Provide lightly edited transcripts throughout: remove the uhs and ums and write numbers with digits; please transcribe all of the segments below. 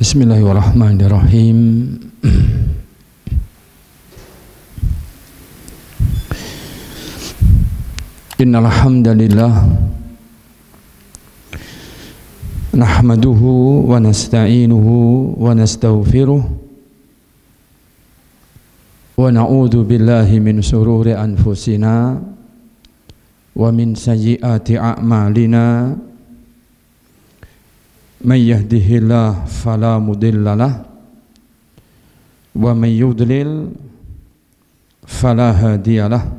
Bismillahirrahmanirrahim. Innal hamdalillah nahmaduhu wa nasta'inuhu wa nastaghfiruh wa na'udzu billahi min shururi anfusina wa min sayyiati a'malina. Man yahdihillahu fala mudilla lahu wa man yudlil fala hadiya lahu.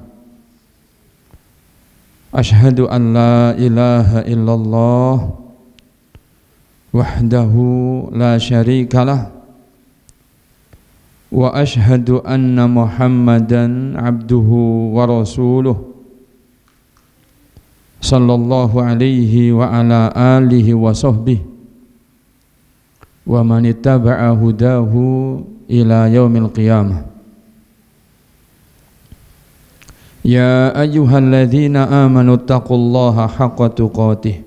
Ashhadu an la ilaha illallah wahdahu la syarika lah wa ashhadu anna Muhammadan abduhu wa rasuluh sallallahu alaihi wa ala alihi wa sahbihi wa man ittaba'a hudahu ila yaumil qiyamah. Ya ayyuhalladzina amanu taqullaha haqqa tuqatih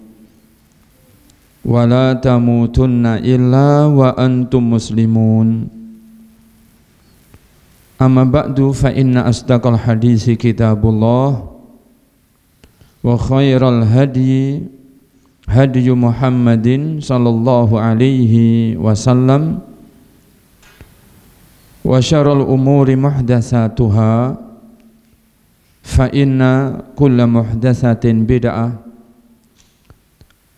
wa la tamutunna illa wa antum muslimun. Amma ba'du fa inna asdaqal hadisi kitabullah wa khairal hadi hadi Muhammadin sallallahu alaihi wasallam wa syarrul umuri muhdatsatuha fa inna kulla muhdatsatin bid'ah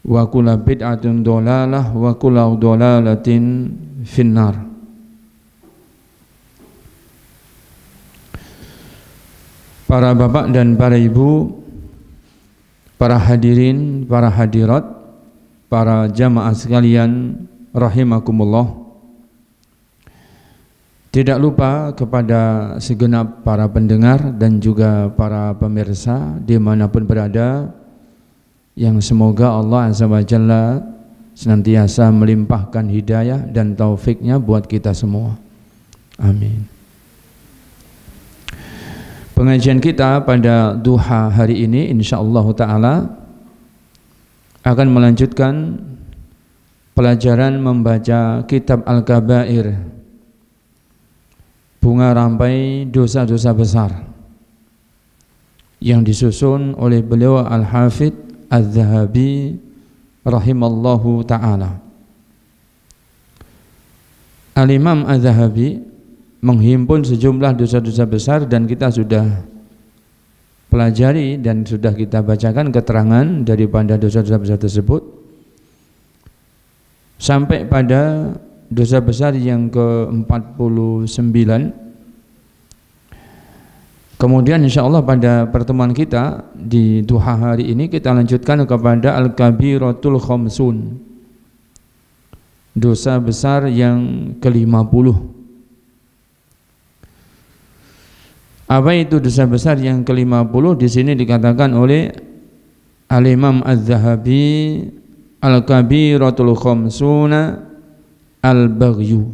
wa kulla bid'atin dhalalah wa kulla dhalalatin finnar. Para bapak dan para ibu, para hadirin, para hadirat, para jamaah sekalian rahimakumullah. Tidak lupa kepada segenap para pendengar dan juga para pemirsa dimanapun berada, yang semoga Allah Azza wa Jalla senantiasa melimpahkan hidayah dan taufiknya buat kita semua. Amin. Pengajian kita pada duha hari ini insyaallah ta'ala akan melanjutkan pelajaran membaca kitab Al-Kabair, bunga rampai dosa-dosa besar, yang disusun oleh beliau Al-Hafidh Az-Zahabi rahimallahu ta'ala. Al-Imam Az-Zahabi menghimpun sejumlah dosa-dosa besar dan kita sudah pelajari dan sudah kita bacakan keterangan daripada dosa-dosa besar tersebut sampai pada dosa besar yang ke-49. Kemudian insyaallah pada pertemuan kita di duha hari ini kita lanjutkan kepada Al-Kabiratul Khamsun, dosa besar yang ke-50. Apa itu dosa besar yang ke-50? Di sini dikatakan oleh Al-Imam Az-Zahabi, Al-Kabiratul Khamsuna Al-Baghyu.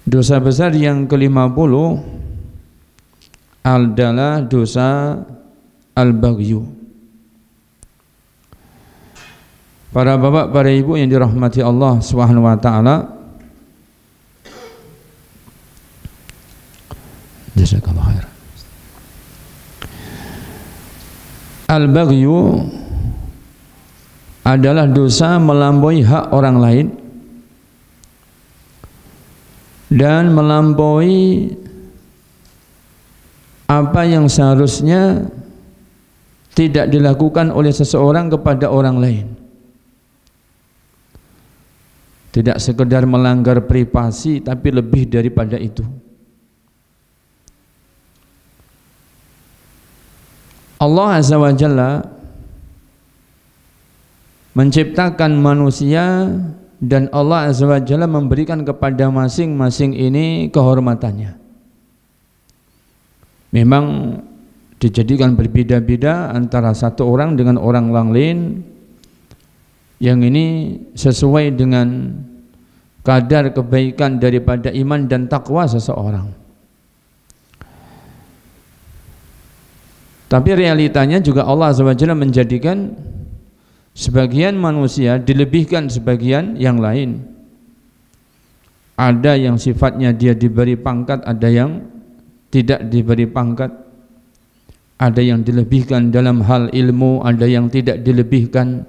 Dosa besar yang ke-50 adalah dosa Al-Baghyu. Para bapak, para ibu yang dirahmati Allah Subhanahu wa taala, jazakallahu khairan. Al-Baghyu adalah dosa melampaui hak orang lain dan melampaui apa yang seharusnya tidak dilakukan oleh seseorang kepada orang lain. Tidak sekedar melanggar privasi, tapi lebih daripada itu. Allah Azza wa Jalla menciptakan manusia dan Allah Azza wa Jalla memberikan kepada masing-masing ini kehormatannya. Memang dijadikan berbeda-beda antara satu orang dengan orang lain, yang ini sesuai dengan kadar kebaikan daripada iman dan takwa seseorang. Tapi realitanya juga Allah Azza wa Jalla menjadikan Sebagian manusia dilebihkan sebagian yang lain. Ada yang sifatnya dia diberi pangkat, ada yang tidak diberi pangkat. Ada yang dilebihkan dalam hal ilmu, ada yang tidak dilebihkan.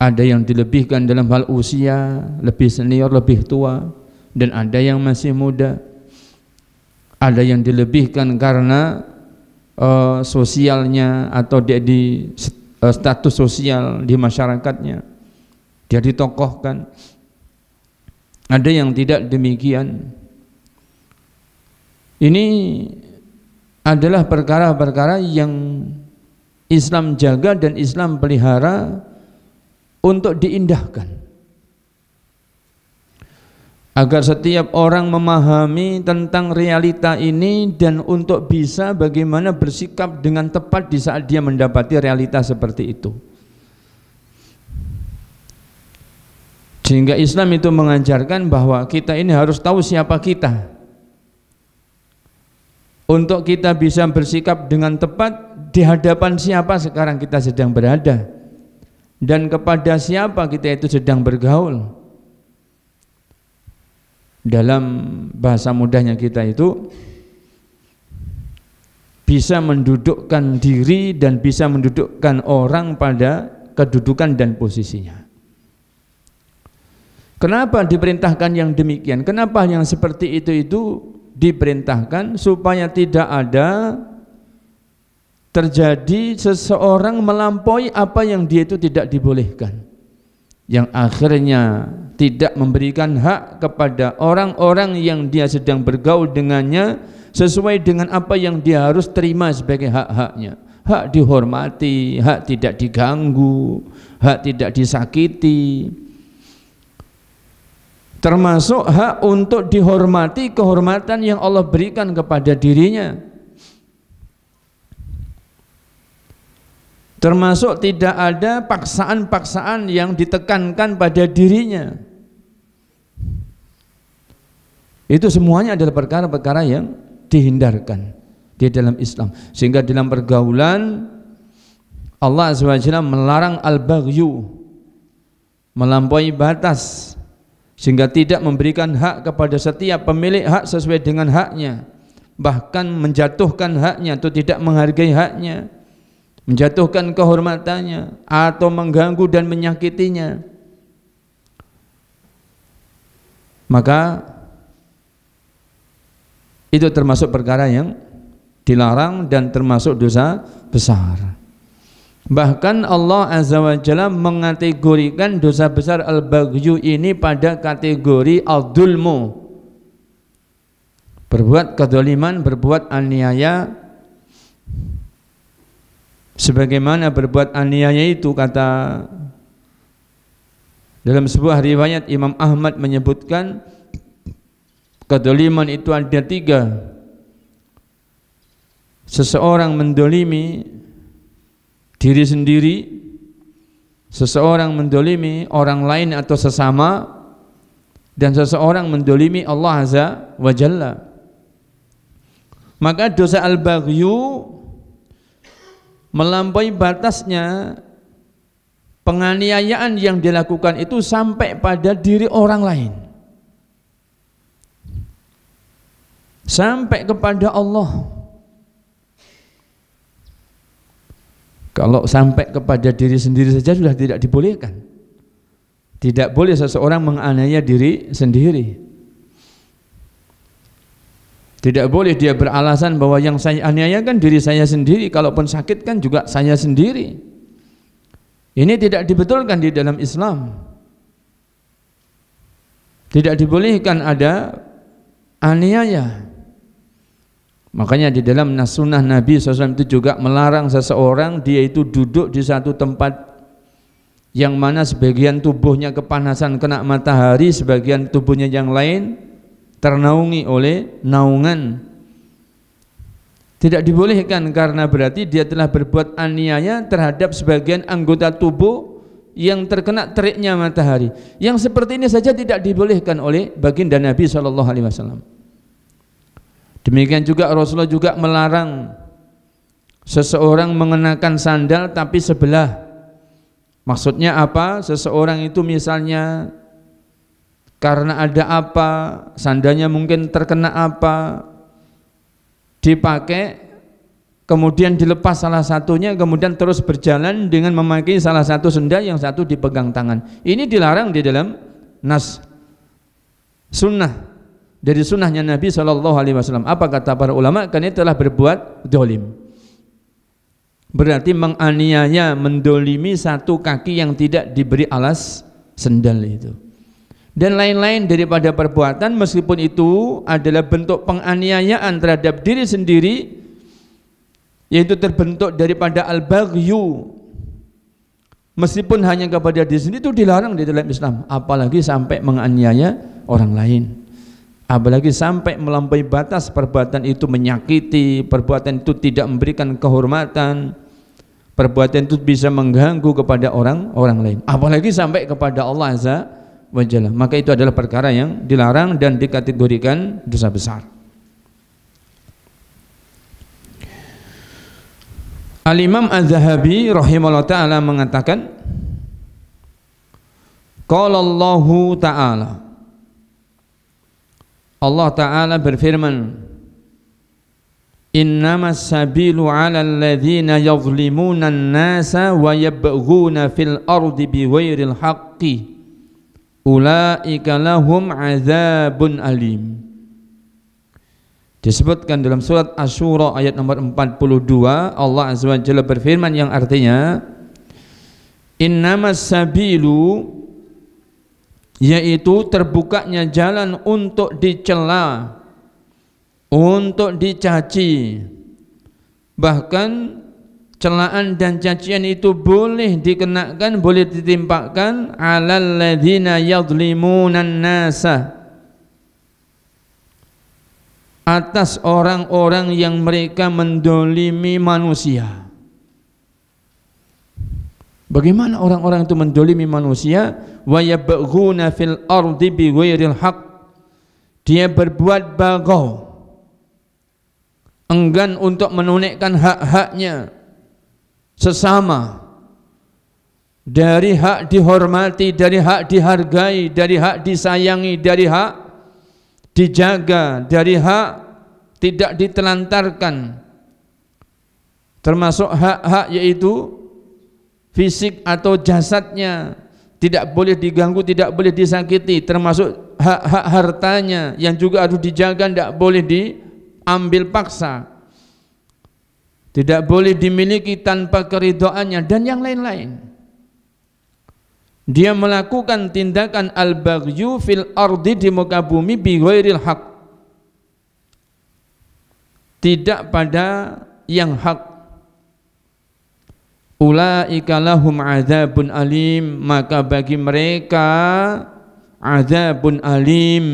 Ada yang dilebihkan dalam hal usia, lebih senior, lebih tua, dan ada yang masih muda. Ada yang dilebihkan karena sosialnya atau dia di status sosial di masyarakatnya, dia ditokohkan. Ada yang tidak demikian. Ini adalah perkara-perkara yang Islam jaga dan Islam pelihara untuk diindahkan, agar setiap orang memahami tentang realita ini dan untuk bisa bagaimana bersikap dengan tepat di saat dia mendapati realita seperti itu. Sehingga Islam itu mengajarkan bahwa kita ini harus tahu siapa kita, untuk kita bisa bersikap dengan tepat di hadapan siapa sekarang kita sedang berada, dan kepada siapa kita itu sedang bergaul. Dalam bahasa mudahnya kita itu bisa mendudukkan diri dan bisa mendudukkan orang pada kedudukan dan posisinya. Kenapa diperintahkan yang demikian? Kenapa yang seperti itu diperintahkan? Supaya tidak ada terjadi seseorang melampaui apa yang dia itu tidak dibolehkan, yang akhirnya tidak memberikan hak kepada orang-orang yang dia sedang bergaul dengannya sesuai dengan apa yang dia harus terima sebagai hak-haknya. Hak dihormati, hak tidak diganggu, hak tidak disakiti, termasuk hak untuk dihormati kehormatan yang Allah berikan kepada dirinya, termasuk tidak ada paksaan-paksaan yang ditekankan pada dirinya. Itu semuanya adalah perkara-perkara yang dihindarkan di dalam Islam. Sehingga dalam pergaulan Allah SWT melarang al-baghyu, melampaui batas, sehingga tidak memberikan hak kepada setiap pemilik hak sesuai dengan haknya, bahkan menjatuhkan haknya atau tidak menghargai haknya, menjatuhkan kehormatannya atau mengganggu dan menyakitinya. Maka itu termasuk perkara yang dilarang dan termasuk dosa besar. Bahkan Allah Azza wa Jalla mengategorikan dosa besar al-baghyu ini pada kategori al-dhulmu, berbuat kezaliman, berbuat aniaya. Sebagaimana berbuat aniaya itu, kata dalam sebuah riwayat Imam Ahmad menyebutkan kezaliman itu ada 3. Seseorang mendolimi diri sendiri, seseorang mendolimi orang lain atau sesama, dan seseorang mendolimi Allah Azza wa Jalla. Maka dosa al-baghyu melampaui batasnya, penganiayaan yang dilakukan itu sampai pada diri orang lain, sampai kepada Allah. Kalau sampai kepada diri sendiri saja sudah tidak dibolehkan. Tidak boleh seseorang menganiaya diri sendiri. Tidak boleh dia beralasan bahwa yang saya aniaya kan diri saya sendiri, kalaupun sakit kan juga saya sendiri. Ini tidak dibetulkan di dalam Islam. Tidak dibolehkan ada aniaya. Makanya di dalam sunnah Nabi SAW itu juga melarang seseorang dia itu duduk di satu tempat yang mana sebagian tubuhnya kepanasan kena matahari, sebagian tubuhnya yang lain ternaungi oleh naungan. Tidak dibolehkan, karena berarti dia telah berbuat aniaya terhadap sebagian anggota tubuh yang terkena teriknya matahari. Yang seperti ini saja tidak dibolehkan oleh baginda Nabi SAW. Demikian juga Rasulullah juga melarang seseorang mengenakan sandal tapi sebelah Maksudnya apa? Seseorang itu misalnya karena ada apa, sandalnya mungkin terkena apa, dipakai, kemudian dilepas salah satunya, kemudian terus berjalan dengan memakai salah satu sendal, yang satu dipegang tangan. Ini dilarang di dalam nas sunnah, dari sunnahnya Nabi SAW. Apa kata para ulama? Karena telah berbuat dolim. Berarti menganiaya, mendolimi satu kaki yang tidak diberi alas sendal itu. Dan lain-lain daripada perbuatan, meskipun itu adalah bentuk penganiayaan terhadap diri sendiri, yaitu terbentuk daripada al-baghyu, meskipun hanya kepada diri sendiri, itu dilarang di dalam Islam. Apalagi sampai menganiaya orang lain, apalagi sampai melampaui batas. Perbuatan itu menyakiti, perbuatan itu tidak memberikan kehormatan, perbuatan itu bisa mengganggu kepada orang lain, apalagi sampai kepada Allah Azza wa Jalla. Maka itu adalah perkara yang dilarang dan dikategorikan dosa besar. Al-Imam Az-Zahabi rahimahullah ta'ala mengatakan, qala Allahu ta'ala, Allah ta'ala berfirman, innamas sabilu 'alal ladzina yadhlimuna an-nasa wa yabghuna fil ardi bighairil haqqi ulaika lahum 'adzabun alim. Disebutkan dalam surat Asy-Syura ayat nomor 42, Allah Azza wa Jalla berfirman yang artinya innamas sabilu, yaitu terbukanya jalan untuk dicela, untuk dicaci, bahkan celaan dan cacian itu boleh dikenakan, boleh ditimpakan alal ladzina yadhlimunan nasa, atas orang-orang yang mereka mendolimi manusia. Bagaimana orang-orang itu mendolimi manusia? Wa yabghuna fil ardi bighairil haqq, dia berbuat bagau, enggan untuk menunaikan hak-haknya sesama, dari hak dihormati, dari hak dihargai, dari hak disayangi, dari hak dijaga, dari hak tidak ditelantarkan, termasuk hak-hak yaitu fisik atau jasadnya tidak boleh diganggu, tidak boleh disakiti, termasuk hak-hak hartanya yang juga harus dijaga, tidak boleh diambil paksa, tidak boleh dimiliki tanpa keridhaannya, dan yang lain-lain. Dia melakukan tindakan al-baghyu fil ardi, di muka bumi, bi ghairil haq, tidak pada yang hak. Ulaika lahum adzabun alim, maka bagi mereka adzabun alim,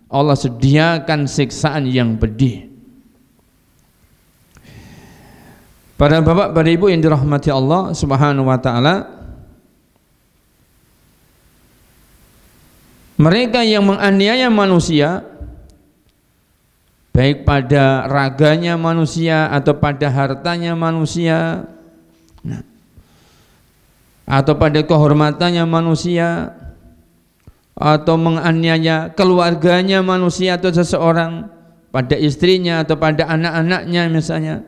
Allah sediakan siksaan yang pedih. Para bapak, para ibu yang dirahmati Allah Subhanahu wa taala, mereka yang menganiaya manusia, baik pada raganya manusia atau pada hartanya manusia, atau pada kehormatannya manusia, atau menganiaya keluarganya manusia atau seseorang, pada istrinya atau pada anak-anaknya misalnya,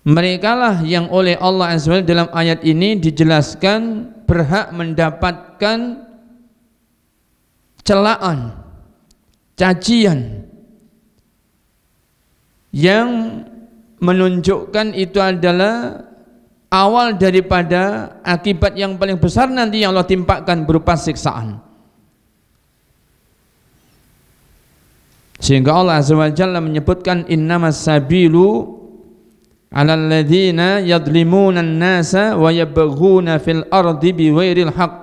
merekalah yang oleh Allah Azza wa Jalla dalam ayat ini dijelaskan berhak mendapatkan celaan, cacian, yang menunjukkan itu adalah awal daripada akibat yang paling besar nanti yang Allah timpakan berupa siksaan. Sehingga Allah Azza wa Jalla menyebutkan innamas sabilu 'alal ladzina yadhlimuna an-nasa wa yabghuna fil ardi bighairil haqq,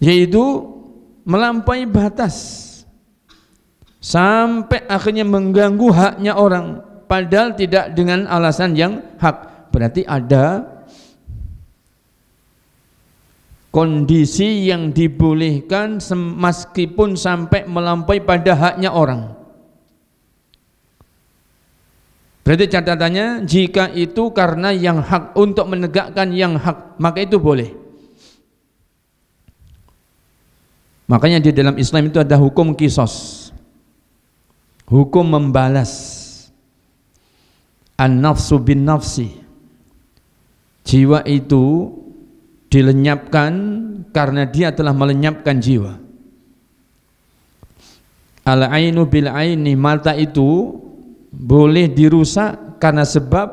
yaitu melampaui batas sampai akhirnya mengganggu haknya orang, padahal tidak dengan alasan yang hak. Berarti ada kondisi yang dibolehkan meskipun sampai melampaui pada haknya orang. Berarti catatannya, jika itu karena yang hak, untuk menegakkan yang hak, maka itu boleh. Makanya di dalam Islam itu ada hukum qisas, hukum membalas, an-nafsu bin nafsi. Jiwa itu dilenyapkan karena dia telah melenyapkan jiwa. Al-ainu bil aini, mata itu boleh dirusak karena sebab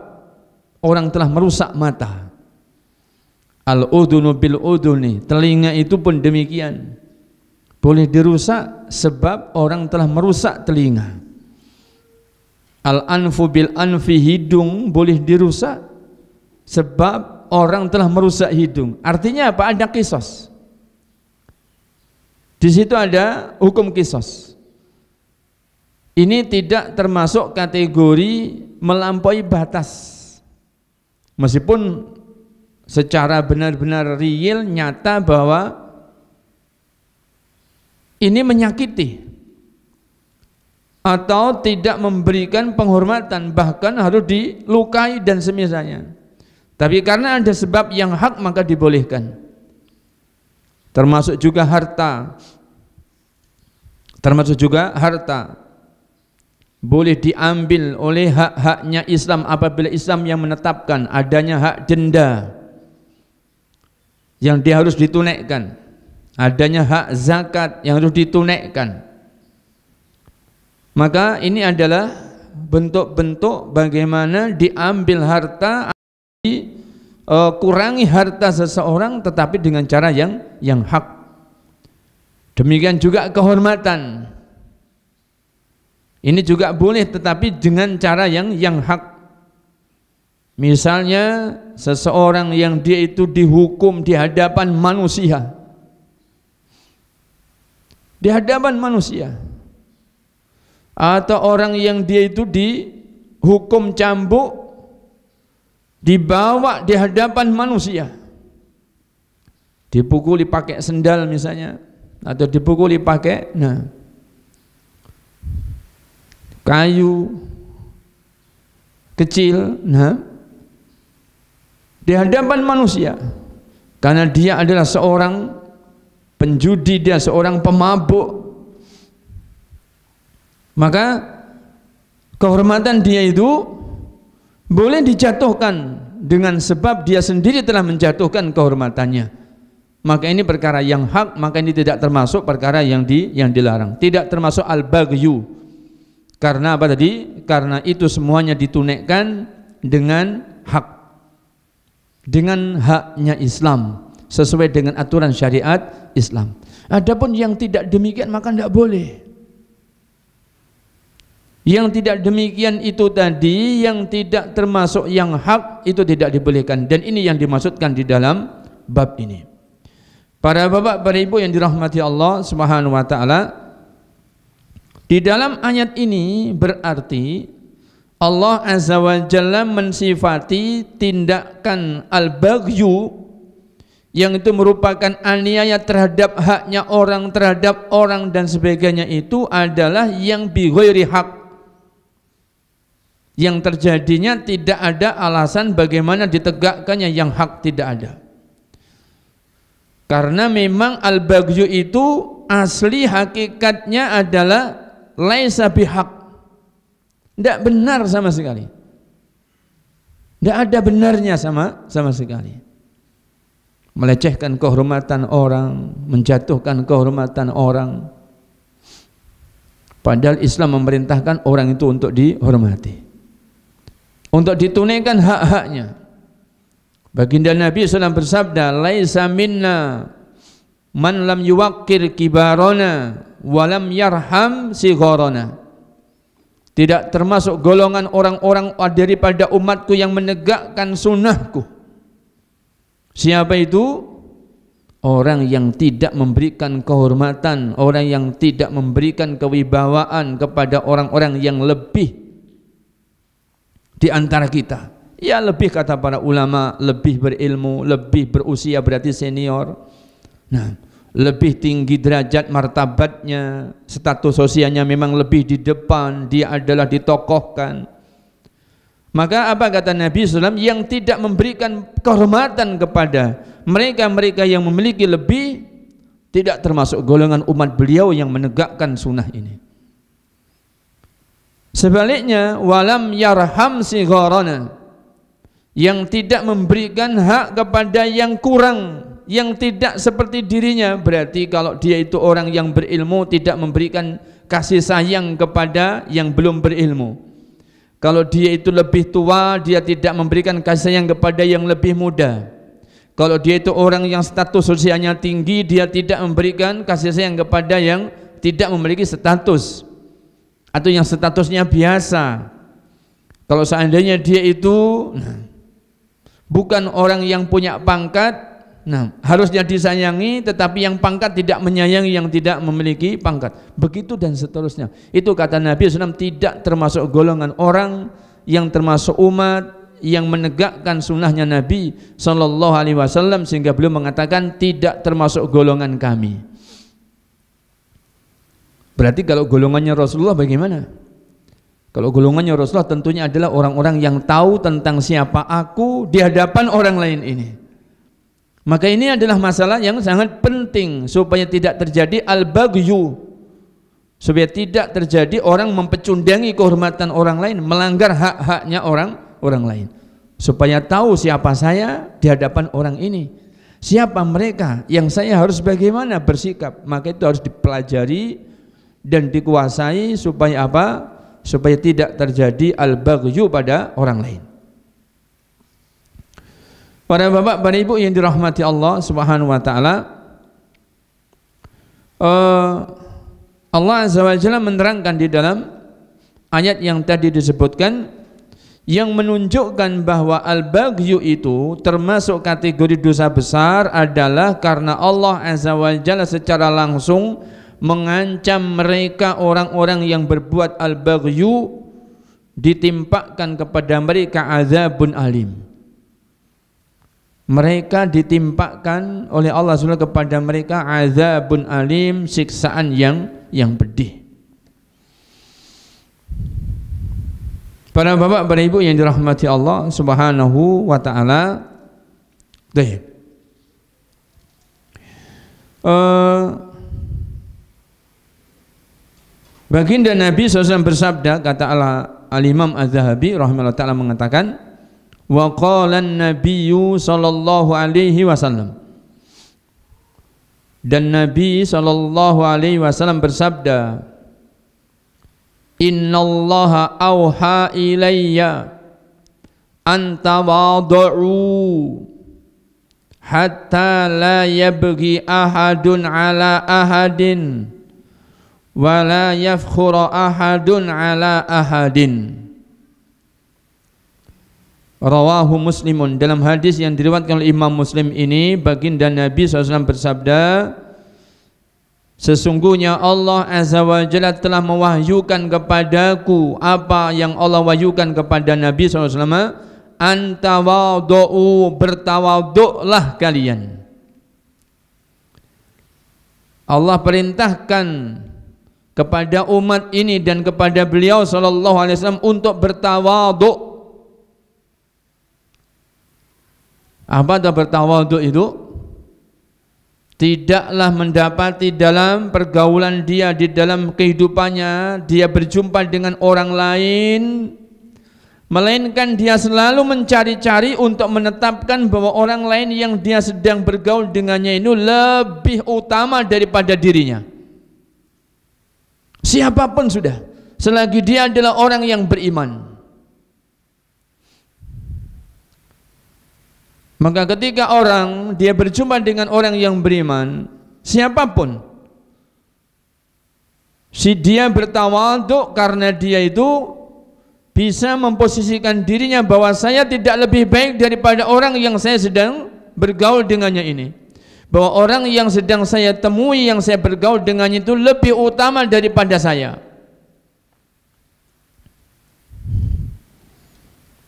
orang telah merusak mata. Al-udhunu bil udhuni, telinga itu pun demikian, boleh dirusak sebab orang telah merusak telinga. Al-anfu bil anfi, hidung boleh dirusak sebab orang telah merusak hidung. Artinya apa? Ada qisas. Di situ ada hukum qisas. Ini tidak termasuk kategori melampaui batas, meskipun secara benar-benar real, nyata bahwa ini menyakiti atau tidak memberikan penghormatan, bahkan harus dilukai dan semisalnya. Tapi karena ada sebab yang hak, maka dibolehkan. Termasuk juga harta, boleh diambil oleh hak-haknya Islam apabila Islam yang menetapkan adanya hak denda yang dia harus ditunaikan, adanya hak zakat yang harus ditunaikan. Maka ini adalah bentuk-bentuk bagaimana diambil harta, kurangi harta seseorang tetapi dengan cara yang hak. Demikian juga kehormatan. Ini juga boleh tetapi dengan cara yang hak. Misalnya seseorang yang dia itu dihukum di hadapan manusia, atau orang yang dia itu dihukum cambuk dibawa di hadapan manusia, dipukuli pakai sendal misalnya, atau dipukuli pakai kayu kecil, di hadapan manusia, karena dia adalah seorang penjudi, dia seorang pemabuk, maka kehormatan dia itu boleh dijatuhkan dengan sebab dia sendiri telah menjatuhkan kehormatannya. Maka ini perkara yang hak, maka ini tidak termasuk perkara yang dilarang, tidak termasuk al-baghyu. Karena apa tadi? Karena itu semuanya ditunaikan dengan hak, dengan haknya Islam, sesuai dengan aturan syariat Islam. Adapun yang tidak demikian maka tidak boleh. Yang tidak demikian itu tadi, yang tidak termasuk yang hak, itu tidak dibolehkan. Dan ini yang dimaksudkan di dalam bab ini. Para bapak, para ibu yang dirahmati Allah Subhanahu wa taala, di dalam ayat ini berarti Allah Azza wa Jalla mensifati tindakan al-baghyu yang itu merupakan aniaya terhadap haknya orang, terhadap orang dan sebagainya, itu adalah yang bi ghairi haq, yang terjadinya tidak ada alasan bagaimana ditegakkannya yang hak, tidak ada. Karena memang al-baghyu itu asli hakikatnya adalah laisa bihaq, tidak benar sama sekali, tidak ada benarnya sama sekali. Melecehkan kehormatan orang, menjatuhkan kehormatan orang, padahal Islam memerintahkan orang itu untuk dihormati, untuk ditunaikan hak-haknya. Baginda Nabi SAW bersabda, laisa minna man lam yuwaqqir kibarana walam yarham sigharana. Tidak termasuk golongan orang-orang daripada umatku yang menegakkan sunnahku. Siapa itu? Orang yang tidak memberikan kehormatan, orang yang tidak memberikan kewibawaan kepada orang-orang yang lebih di antara kita. Ya, lebih kata para ulama, lebih berilmu, lebih berusia, berarti senior. Nah, lebih tinggi derajat martabatnya, status sosialnya memang lebih di depan, dia adalah ditokohkan. Maka apa kata Nabi SAW? Yang tidak memberikan kehormatan kepada mereka-mereka yang memiliki lebih, tidak termasuk golongan umat beliau yang menegakkan sunnah ini. Sebaliknya, walam yarham sigharana, yang tidak memberikan hak kepada yang kurang, yang tidak seperti dirinya. Berarti kalau dia itu orang yang berilmu, tidak memberikan kasih sayang kepada yang belum berilmu. Kalau dia itu lebih tua, dia tidak memberikan kasih sayang kepada yang lebih muda. Kalau dia itu orang yang status sosialnya tinggi, dia tidak memberikan kasih sayang kepada yang tidak memiliki status atau yang statusnya biasa. Kalau seandainya dia itu bukan orang yang punya pangkat, harusnya disayangi, tetapi yang pangkat tidak menyayangi yang tidak memiliki pangkat. Begitu dan seterusnya. Itu kata Nabi SAW, tidak termasuk golongan orang yang termasuk umat yang menegakkan sunnahnya Nabi SAW, sehingga beliau mengatakan tidak termasuk golongan kami. Berarti kalau golongannya Rasulullah bagaimana? Kalau golongannya Rasulullah tentunya adalah orang-orang yang tahu tentang siapa aku di hadapan orang lain ini. Maka ini adalah masalah yang sangat penting supaya tidak terjadi al-baghyu, supaya tidak terjadi orang mempecundangi kehormatan orang lain, melanggar hak-haknya orang lain. Supaya tahu siapa saya di hadapan orang ini, siapa mereka yang saya harus bagaimana bersikap. Maka itu harus dipelajari dan dikuasai supaya apa? Supaya tidak terjadi al-baghyu pada orang lain. Para bapak, para ibu yang dirahmati Allah Subhanahu wa taala, Allah Azza wa Jalla menerangkan di dalam ayat yang tadi disebutkan, yang menunjukkan bahwa al-baghyu itu termasuk kategori dosa besar adalah karena Allah Azza wa Jalla secara langsung mengancam mereka, orang-orang yang berbuat al-baghyu, ditimpakan kepada mereka azabun alim. Mereka ditimpakan oleh Allah SWT kepada mereka azabun alim, siksaan yang pedih. Para bapak, para ibu yang dirahmati Allah Subhanahu wa taala. Baginda Nabi SAW bersabda, kata Al-Imam Az-Zahabi rahimahullah ta'ala mengatakan, wa qala an-nabiyyu sallallahu alaihi wasallam, dan Nabi sallallahu alaihi wasallam bersabda, innallaha auha ilayya an tawadhu hatta la yabghi ahadun ala ahadin wa la yafkhura ahadun ala ahadin. Rawahu Muslimun. Dalam hadis yang diriwayatkan oleh Imam Muslim ini, baginda Nabi SAW bersabda, sesungguhnya Allah Azza wa Jalla telah mewahyukan kepadaku apa yang Allah wahyukan kepada Nabi SAW, antawadhu, bertawadhu'lah kalian. Allah perintahkan kepada umat ini dan kepada beliau sallallahu alaihi wasallam untuk bertawadhu. Apa itu bertawadhu itu? Tidaklah mendapati dalam pergaulan dia, di dalam kehidupannya, dia berjumpa dengan orang lain, melainkan dia selalu mencari-cari untuk menetapkan bahwa orang lain yang dia sedang bergaul dengannya itu lebih utama daripada dirinya. Siapapun sudah, selagi dia adalah orang yang beriman. Maka ketika orang dia berjumpa dengan orang yang beriman, siapapun, si dia bertawadhu karena dia itu bisa memposisikan dirinya bahwa saya tidak lebih baik daripada orang yang saya sedang bergaul dengannya ini, bahwa orang yang sedang saya temui, yang saya bergaul dengannya itu lebih utama daripada saya.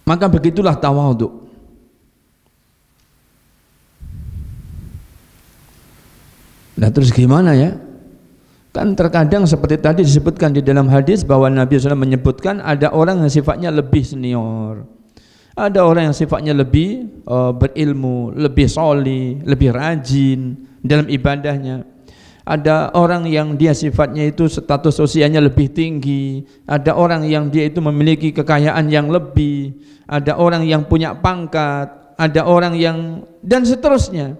Maka begitulah tawadhu. Nah terus gimana ya? Kan terkadang seperti tadi disebutkan di dalam hadis bahwa Nabi SAW menyebutkan ada orang yang sifatnya lebih senior, Ada orang yang sifatnya lebih berilmu, lebih solih, lebih rajin dalam ibadahnya. Ada orang yang dia sifatnya itu status sosialnya lebih tinggi. Ada orang yang dia itu memiliki kekayaan yang lebih. Ada orang yang punya pangkat. Ada orang yang, dan seterusnya.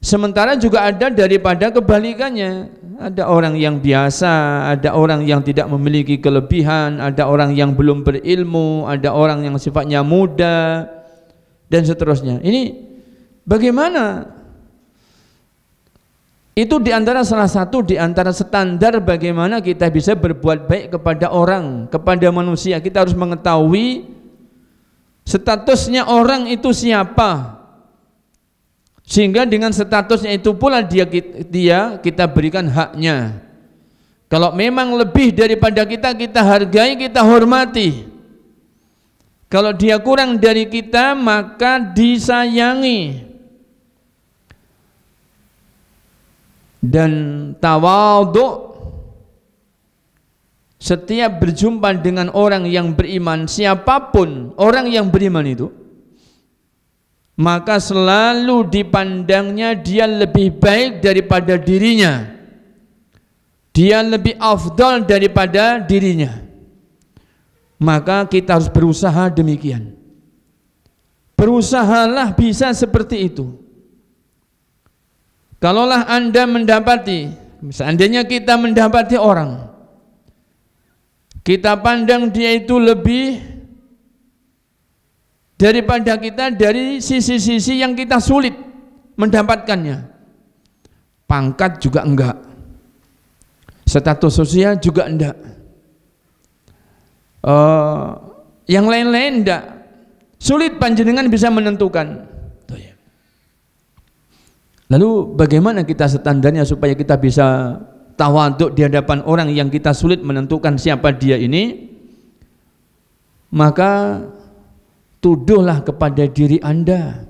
Sementara juga ada daripada kebalikannya. Ada orang yang biasa, ada orang yang tidak memiliki kelebihan, ada orang yang belum berilmu, ada orang yang sifatnya muda, dan seterusnya. Ini bagaimana? Itu diantara salah satu diantara standar bagaimana kita bisa berbuat baik kepada orang, kepada manusia. Kita harus mengetahui statusnya orang itu siapa, sehingga dengan statusnya itu pula kita berikan haknya. Kalau memang lebih daripada kita, kita hargai, kita hormati. Kalau dia kurang dari kita, maka disayangi. Dan tawadhu, setiap berjumpa dengan orang yang beriman, siapapun orang yang beriman itu, maka selalu dipandangnya dia lebih baik daripada dirinya, dia lebih afdal daripada dirinya. Maka kita harus berusaha demikian. Berusahalah bisa seperti itu. Kalaulah Anda mendapati, seandainya kita mendapati orang, kita pandang dia itu lebih daripada kita dari sisi-sisi yang kita sulit mendapatkannya. Pangkat juga enggak, status sosial juga enggak, yang lain-lain enggak. Sulit panjenengan bisa menentukan. Lalu bagaimana kita standarnya supaya kita bisa tawadhu di hadapan orang yang kita sulit menentukan siapa dia ini? Maka tuduhlah kepada diri Anda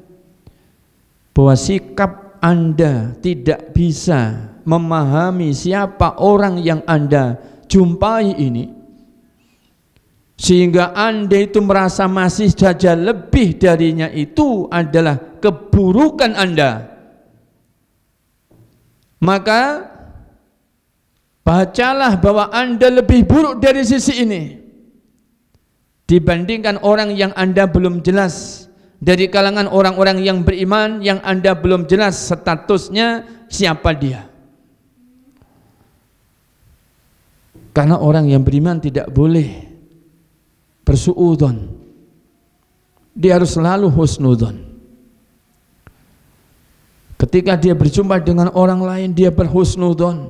bahwa sikap Anda tidak bisa memahami siapa orang yang Anda jumpai ini, sehingga Anda itu merasa masih saja lebih darinya. Itu adalah keburukan Anda. Maka bacalah bahwa Anda lebih buruk dari sisi ini dibandingkan orang yang Anda belum jelas dari kalangan orang-orang yang beriman, yang Anda belum jelas statusnya siapa dia. Karena orang yang beriman tidak boleh bersuudzon, dia harus selalu husnudzon. Ketika dia berjumpa dengan orang lain, dia berhusnudzon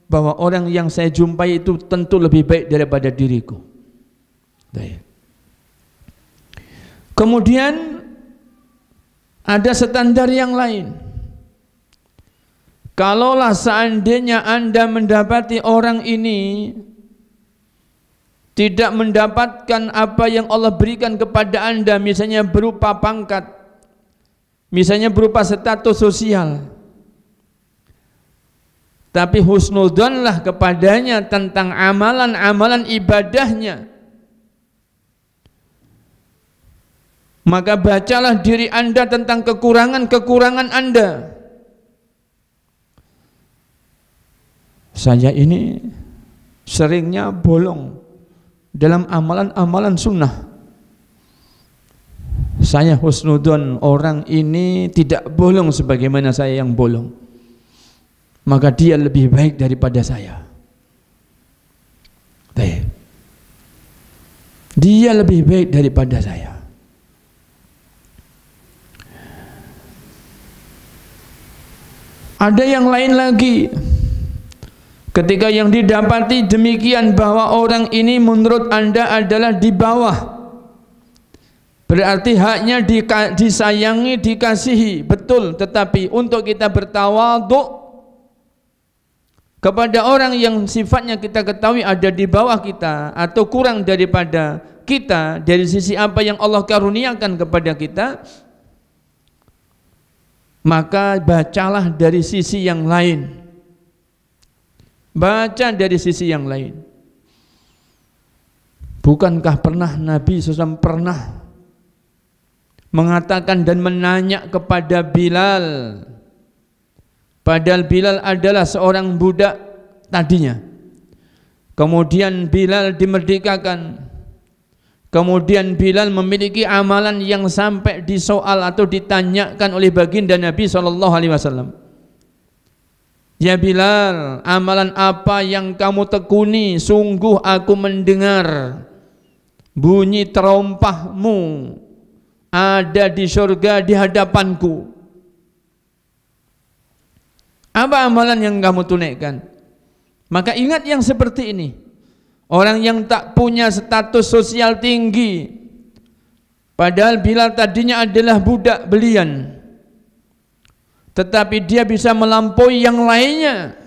bahwa orang yang saya jumpai itu tentu lebih baik daripada diriku. Kemudian ada standar yang lain. Kalaulah seandainya Anda mendapati orang ini tidak mendapatkan apa yang Allah berikan kepada Anda, misalnya berupa pangkat, misalnya berupa status sosial, tapi husnudzonlah kepadanya tentang amalan-amalan ibadahnya. Maka bacalah diri Anda tentang kekurangan-kekurangan Anda. Saya ini seringnya bolong dalam amalan-amalan sunnah. Saya husnudzon orang ini tidak bolong sebagaimana saya yang bolong, maka dia lebih baik daripada saya. Dia lebih baik daripada saya. Ada yang lain lagi. Ketika yang didapati demikian bahwa orang ini menurut Anda adalah di bawah, berarti haknya disayangi, dikasihi, betul. Tetapi untuk kita bertawadhu kepada orang yang sifatnya kita ketahui ada di bawah kita atau kurang daripada kita dari sisi apa yang Allah karuniakan kepada kita, maka bacalah dari sisi yang lain. Baca dari sisi yang lain. Bukankah pernah Nabi SAW pernah mengatakan dan menanya kepada Bilal, padahal Bilal adalah seorang budak tadinya. Kemudian Bilal dimerdekakan. Kemudian Bilal memiliki amalan yang sampai disoal atau ditanyakan oleh baginda Nabi SAW. Ya Bilal, amalan apa yang kamu tekuni? Sungguh aku mendengar bunyi terompahmu ada di surga di hadapanku. Apa amalan yang kamu tunaikan? Maka ingat yang seperti ini. Orang yang tak punya status sosial tinggi, padahal Bilal tadinya adalah budak belian, tetapi dia bisa melampaui yang lainnya.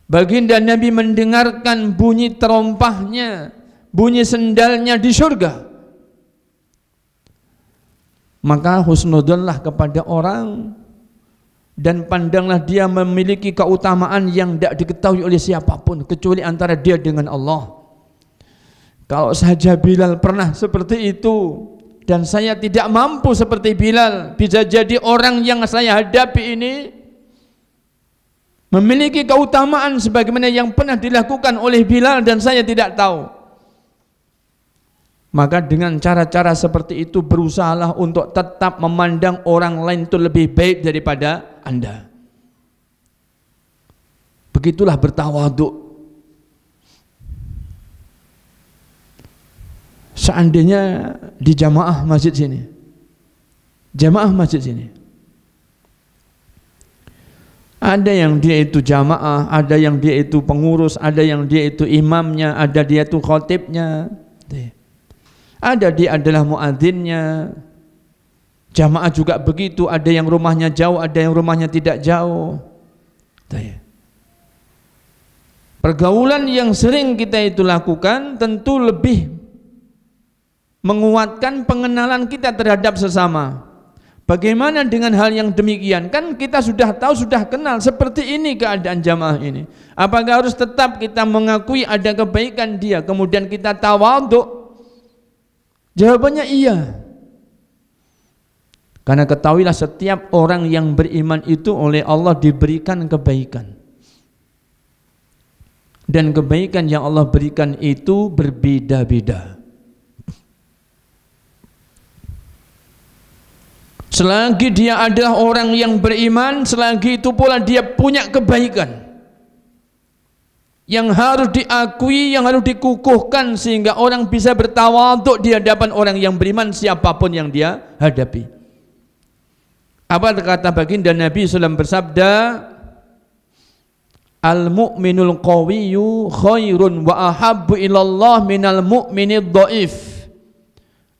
Baginda Nabi mendengarkan bunyi terompahnya, bunyi sendalnya di surga. Maka husnudonlah kepada orang dan pandanglah dia memiliki keutamaan yang tidak diketahui oleh siapapun kecuali antara dia dengan Allah. Kalau saja Bilal pernah seperti itu dan saya tidak mampu seperti Bilal, bisa jadi orang yang saya hadapi ini memiliki keutamaan sebagaimana yang pernah dilakukan oleh Bilal dan saya tidak tahu. Maka dengan cara-cara seperti itu berusahalah untuk tetap memandang orang lain itu lebih baik daripada Anda. Begitulah bertawaduk. Seandainya di jamaah masjid sini, ada yang dia itu jamaah, ada yang dia itu pengurus, ada yang dia itu imamnya, ada dia itu khotibnya, ada dia adalah muadzinnya. Jamaah juga begitu, ada yang rumahnya jauh, ada yang rumahnya tidak jauh. Pergaulan yang sering kita itu lakukan tentu lebih menguatkan pengenalan kita terhadap sesama. Bagaimana dengan hal yang demikian? Kan kita sudah tahu, sudah kenal seperti ini keadaan jamaah ini. Apakah harus tetap kita mengakui ada kebaikan dia kemudian kita tawadhu? Jawabannya iya. Karena ketahuilah setiap orang yang beriman itu oleh Allah diberikan kebaikan. Dan kebaikan yang Allah berikan itu berbeda-beda. Selagi dia adalah orang yang beriman, selagi itu pula dia punya kebaikan yang harus diakui, yang harus dikukuhkan sehingga orang bisa bertawaduk di hadapan orang yang beriman siapapun yang dia hadapi. Apa kata baginda Nabi SAW bersabda, al-mu'minul qawiyyu khairun wa ahabbu ilallah minal mu'minid dhaif.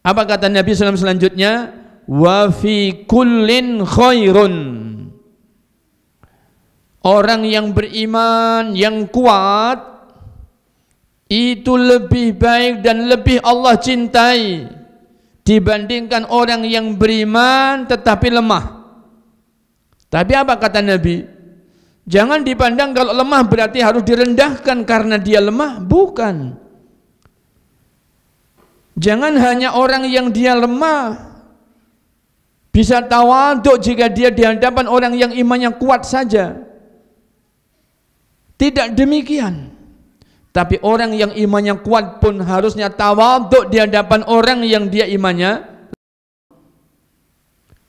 Apa kata Nabi SAW selanjutnya? Wa fi kullin khairun. Orang yang beriman, yang kuat itu lebih baik dan lebih Allah cintai dibandingkan orang yang beriman tetapi lemah. Tapi apa kata Nabi? Jangan dipandang kalau lemah berarti harus direndahkan karena dia lemah, bukan. Jangan hanya orang yang dia lemah bisa tawaduk jika dia di hadapan orang yang imannya kuat saja. Tidak demikian. Tapi orang yang imannya kuat pun harusnya tawaduk di hadapan orang yang dia imannya.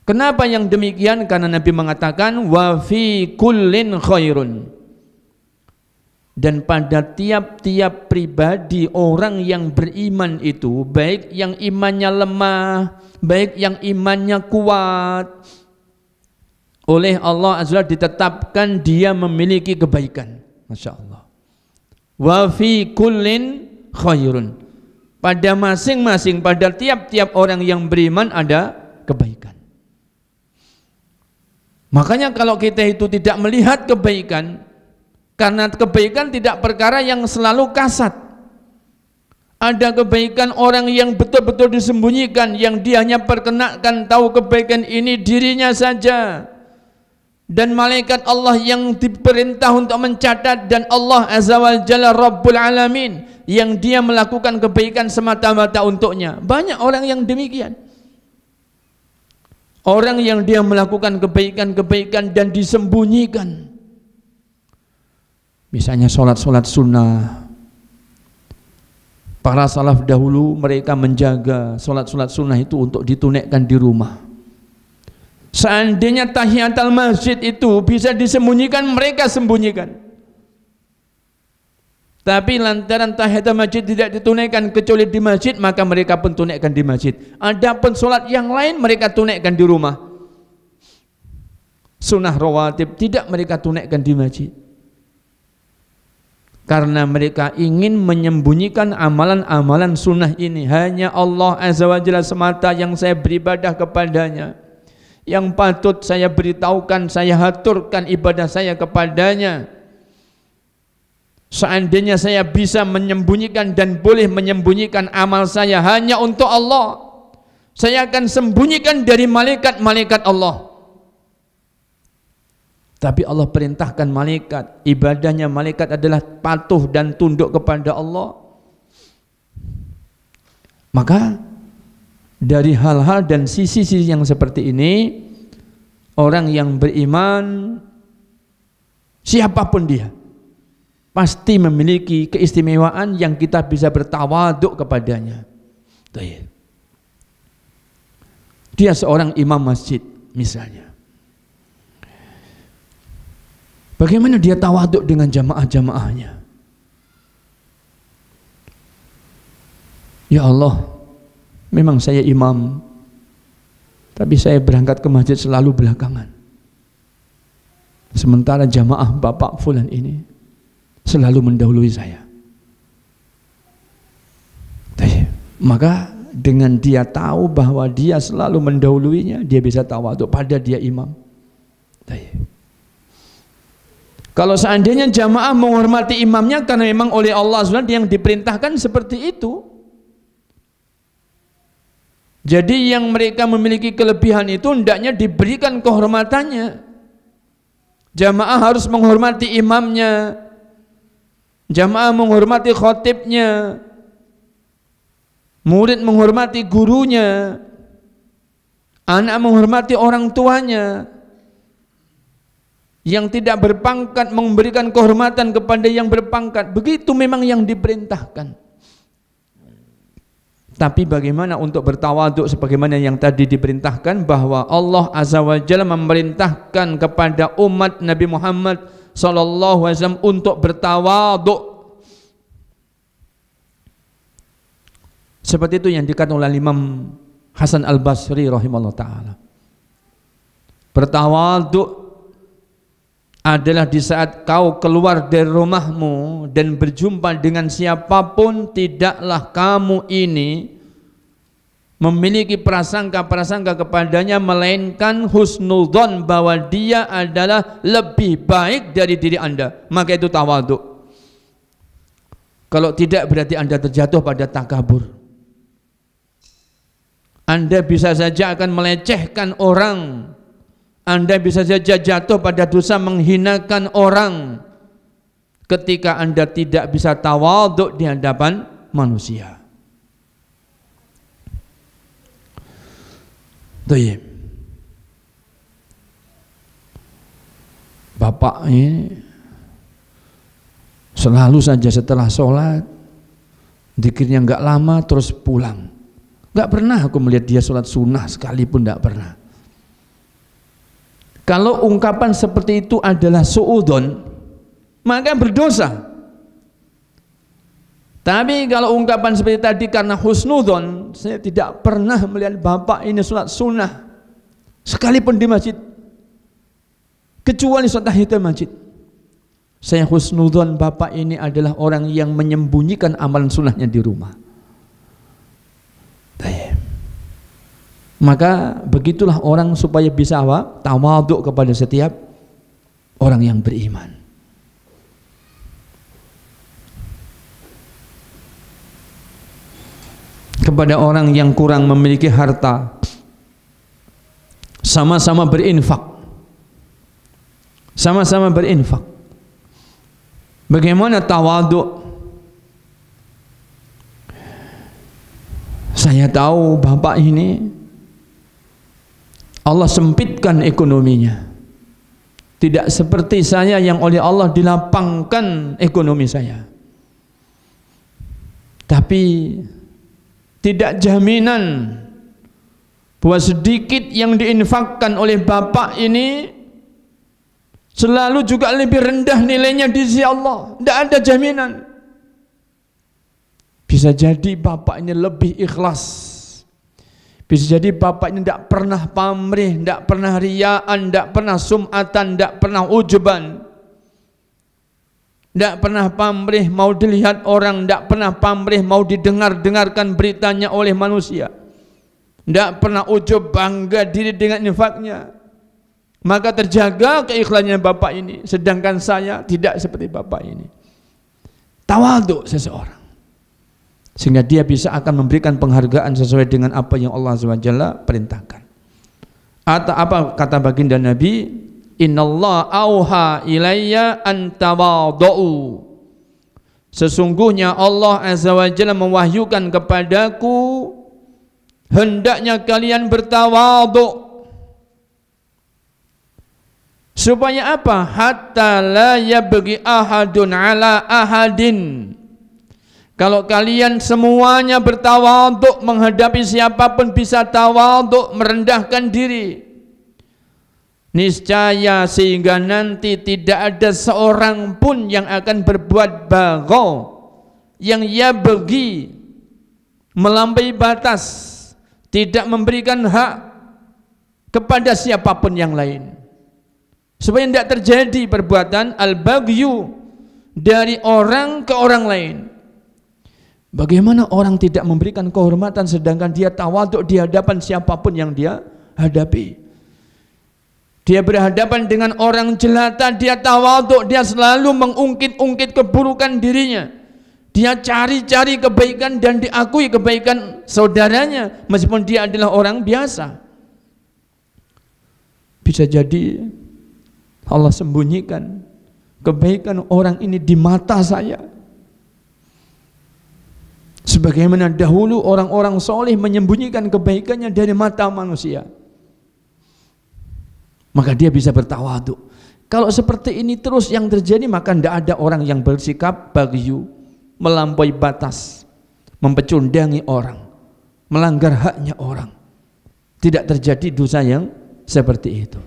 Kenapa yang demikian? Karena Nabi mengatakan wa fi kullin khairun. Dan pada tiap-tiap pribadi orang yang beriman itu, baik yang imannya lemah, baik yang imannya kuat, oleh Allah Azza wa Jalla ditetapkan dia memiliki kebaikan. Masya Allah. Wa fi kullin khairun. Pada masing-masing, pada tiap-tiap orang yang beriman ada kebaikan. Makanya kalau kita itu tidak melihat kebaikan, karena kebaikan tidak perkara yang selalu kasat. Ada kebaikan orang yang betul-betul disembunyikan, yang dia hanya perkenakan tahu kebaikan ini dirinya saja. Dan malaikat Allah yang diperintah untuk mencatat, dan Allah Azza wa Jalla Rabbul Alamin yang dia melakukan kebaikan semata-mata untuknya. Banyak orang yang demikian. Orang yang dia melakukan kebaikan-kebaikan dan disembunyikan. Misalnya sholat-sholat sunnah. Para salaf dahulu mereka menjaga sholat-sholat sunnah itu untuk ditunaikan di rumah. Seandainya tahiyatul masjid itu bisa disembunyikan, mereka sembunyikan. Tapi lantaran tahiyatul masjid tidak ditunaikan kecuali di masjid, maka mereka pun tunaikan di masjid. Adapun sholat yang lain mereka tunaikan di rumah. Sunnah rawatib tidak mereka tunaikan di masjid. Karena mereka ingin menyembunyikan amalan-amalan sunnah ini. Hanya Allah Azza wa Jalla semata yang saya beribadah kepadanya, yang patut saya beritahukan, saya haturkan ibadah saya kepadanya. Seandainya saya bisa menyembunyikan dan boleh menyembunyikan amal saya hanya untuk Allah, saya akan sembunyikan dari malaikat-malaikat Allah. Tapi Allah perintahkan malaikat, ibadahnya malaikat adalah patuh dan tunduk kepada Allah. Maka dari hal-hal dan sisi-sisi yang seperti ini, orang yang beriman siapapun dia pasti memiliki keistimewaan yang kita bisa bertawaduk kepadanya. Dia seorang imam masjid misalnya. Bagaimana dia tawaduk dengan jamaah-jamaahnya? Ya Allah, memang saya imam, tapi saya berangkat ke masjid selalu belakangan. Sementara jamaah Bapak Fulan ini selalu mendahului saya. Maka dengan dia tahu bahwa dia selalu mendahuluinya, dia bisa tawaduk pada dia imam. Kalau seandainya jamaah menghormati imamnya karena memang oleh Allah SWT yang diperintahkan seperti itu, jadi yang mereka memiliki kelebihan itu hendaknya diberikan kehormatannya. Jamaah harus menghormati imamnya, jamaah menghormati khatibnya, murid menghormati gurunya, anak menghormati orang tuanya. Yang tidak berpangkat memberikan kehormatan kepada yang berpangkat. Begitu memang yang diperintahkan. Tapi bagaimana untuk bertawaduk sebagaimana yang tadi diperintahkan, bahwa Allah Azza wa Jalla memerintahkan kepada umat Nabi Muhammad sallallahu alaihi wasallam untuk bertawaduk. Seperti itu yang dikatakan oleh Imam Hasan Al-Basri rahimahullah ta'ala. Bertawaduk adalah di saat kau keluar dari rumahmu dan berjumpa dengan siapapun, tidaklah kamu ini memiliki prasangka-prasangka kepadanya, melainkan husnudzon bahwa dia adalah lebih baik dari diri anda. Maka itu tawaduk. Kalau tidak berarti anda terjatuh pada takabur. Anda bisa saja akan melecehkan orang, Anda bisa saja jatuh pada dosa menghinakan orang ketika Anda tidak bisa tawaduk di hadapan manusia. Baik. Bapak ini selalu saja setelah sholat zikirnya enggak lama terus pulang. Enggak pernah aku melihat dia sholat sunnah sekalipun, enggak pernah. Kalau ungkapan seperti itu adalah su'udon, maka berdosa. Tapi kalau ungkapan seperti tadi karena husnudon, saya tidak pernah melihat bapak ini sholat sunnah sekalipun di masjid, kecuali sholat tahiyatul masjid. Saya husnudon bapak ini adalah orang yang menyembunyikan amalan sunnahnya di rumah. Maka begitulah orang supaya bisa tawaduk kepada setiap orang yang beriman. Kepada orang yang kurang memiliki harta, sama-sama berinfak. Sama-sama berinfak. Bagaimana tawaduk? Saya tahu bapak ini Allah sempitkan ekonominya. Tidak seperti saya yang oleh Allah dilapangkan ekonomi saya. Tapi tidak jaminan bahwa sedikit yang diinfakkan oleh bapak ini selalu juga lebih rendah nilainya di sisi Allah. Tidak ada jaminan. Bisa jadi bapak ini lebih ikhlas. Bisa jadi bapak ini tidak pernah pamrih, tidak pernah riyaan, tidak pernah sum'atan, tidak pernah ujuban, tidak pernah pamrih mau dilihat orang, tidak pernah pamrih mau didengar-dengarkan beritanya oleh manusia, tidak pernah ujub bangga diri dengan infaknya. Maka terjaga keikhlasannya bapak ini. Sedangkan saya tidak seperti bapak ini. Tawadhu seseorang, sehingga dia bisa akan memberikan penghargaan sesuai dengan apa yang Allah SWT perintahkan. Atau apa kata baginda Nabi, innallaha auha ilayya an tawadhu. Sesungguhnya Allah SWT mewahyukan kepadaku hendaknya kalian bertawadhu. Supaya apa? Hatta la yabghi ahadun ala ahadin. Kalau kalian semuanya bertawadhu, menghadapi siapapun bisa tawadhu, merendahkan diri, niscaya sehingga nanti tidak ada seorang pun yang akan berbuat bagho, yang ia bagi melampaui batas, tidak memberikan hak kepada siapapun yang lain. Supaya tidak terjadi perbuatan al-baghyu dari orang ke orang lain. Bagaimana orang tidak memberikan kehormatan sedangkan dia tawadhu di hadapan siapapun yang dia hadapi. Dia berhadapan dengan orang jelata, dia tawadhu, dia selalu mengungkit-ungkit keburukan dirinya. Dia cari-cari kebaikan dan diakui kebaikan saudaranya meskipun dia adalah orang biasa. Bisa jadi Allah sembunyikan kebaikan orang ini di mata saya, sebagaimana dahulu orang-orang soleh menyembunyikan kebaikannya dari mata manusia. Maka dia bisa bertawadhu. Kalau seperti ini terus yang terjadi, maka tidak ada orang yang bersikap baghyu, melampaui batas, mempecundangi orang, melanggar haknya orang. Tidak terjadi dosa yang seperti itu.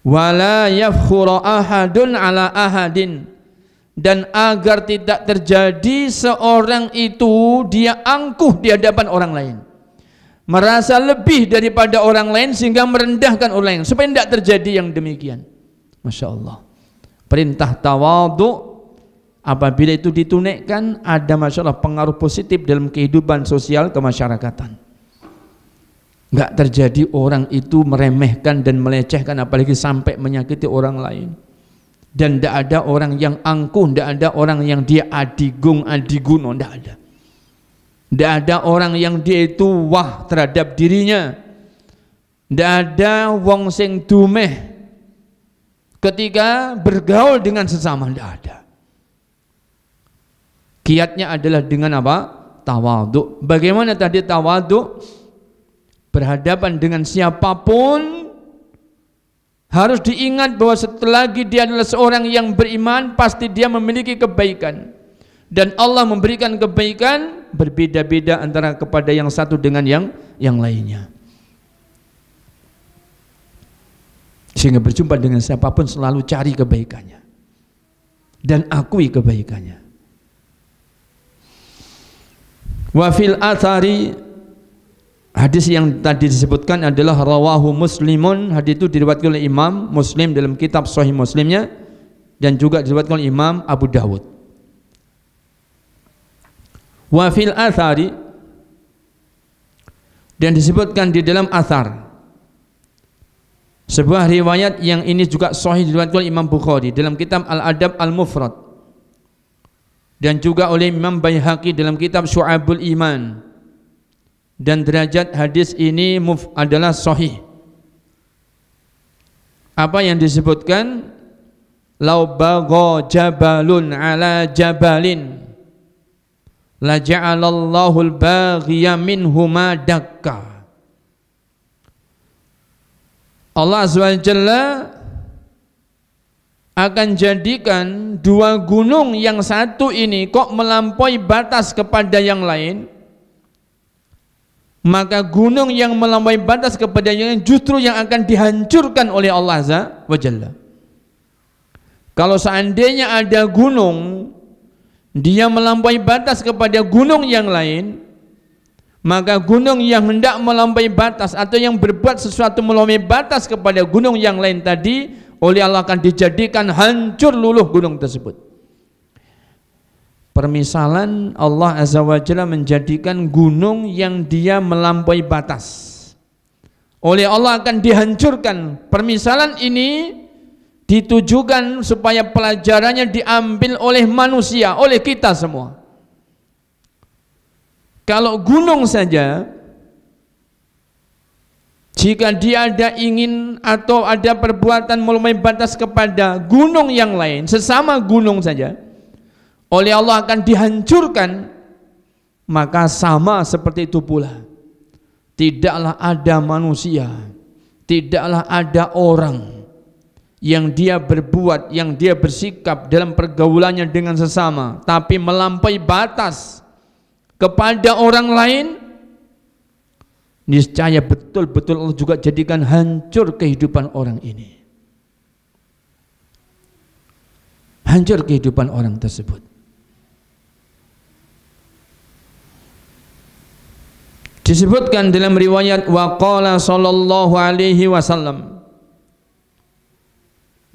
Wala yafkhuru ahadun ala ahadin, dan agar tidak terjadi seorang itu dia angkuh di hadapan orang lain, merasa lebih daripada orang lain sehingga merendahkan orang lain, supaya tidak terjadi yang demikian. Masya Allah, perintah tawadhu apabila itu ditunaikan ada masya Allah pengaruh positif dalam kehidupan sosial kemasyarakatan. Enggak terjadi orang itu meremehkan dan melecehkan, apalagi sampai menyakiti orang lain. Dan tidak ada orang yang angkuh, tidak ada orang yang dia adigung adiguno, tidak ada. Tidak ada orang yang dia itu wah terhadap dirinya. Tidak ada wong sing dumeh ketika bergaul dengan sesama, tidak ada. Kiatnya adalah dengan apa? Tawadhu. Bagaimana tadi tawadhu? Berhadapan dengan siapapun harus diingat bahwa setelah lagi dia adalah seorang yang beriman, pasti dia memiliki kebaikan, dan Allah memberikan kebaikan berbeda-beda antara kepada yang satu dengan yang lainnya. Sehingga berjumpa dengan siapapun selalu cari kebaikannya dan akui kebaikannya. Wa fil athari, hadis yang tadi disebutkan adalah rawahu Muslimun. Hadis itu diriwayatkan oleh Imam Muslim dalam kitab Sahih Muslimnya, dan juga diriwayatkan oleh Imam Abu Dawud. Wa fil athari, dan disebutkan di dalam athar, sebuah riwayat yang ini juga sahih diriwayatkan oleh Imam Bukhari dalam kitab Al-Adab Al-Mufrad, dan juga oleh Imam Baihaqi dalam kitab Syu'abul Iman. Dan derajat hadis ini adalah sahih. Apa yang disebutkan? Lau bagha jabalun ala jabalin la ja'alallahu al-baghiya minhuma dakka. Allah Azza wa Jalla akan jadikan dua gunung yang satu ini kok melampaui batas kepada yang lain, maka gunung yang melampaui batas kepada yang lain justru yang akan dihancurkan oleh Allah Azza wa Jalla. Kalau seandainya ada gunung dia melampaui batas kepada gunung yang lain, maka gunung yang hendak melampaui batas atau yang berbuat sesuatu melampaui batas kepada gunung yang lain tadi oleh Allah akan dijadikan hancur luluh gunung tersebut. Permisalan Allah Azza wa Jalla menjadikan gunung yang dia melampaui batas oleh Allah akan dihancurkan. Permisalan ini ditujukan supaya pelajarannya diambil oleh manusia, oleh kita semua. Kalau gunung saja, jika dia ada ingin atau ada perbuatan melampaui batas kepada gunung yang lain, sesama gunung saja, oleh Allah akan dihancurkan. Maka sama seperti itu pula, tidaklah ada manusia, tidaklah ada orang yang dia berbuat, yang dia bersikap dalam pergaulannya dengan sesama tapi melampaui batas kepada orang lain, niscaya betul-betul Allah juga jadikan hancur kehidupan orang ini, hancur kehidupan orang tersebut. Disebutkan dalam riwayat waqala sallallahu alaihi wasallam,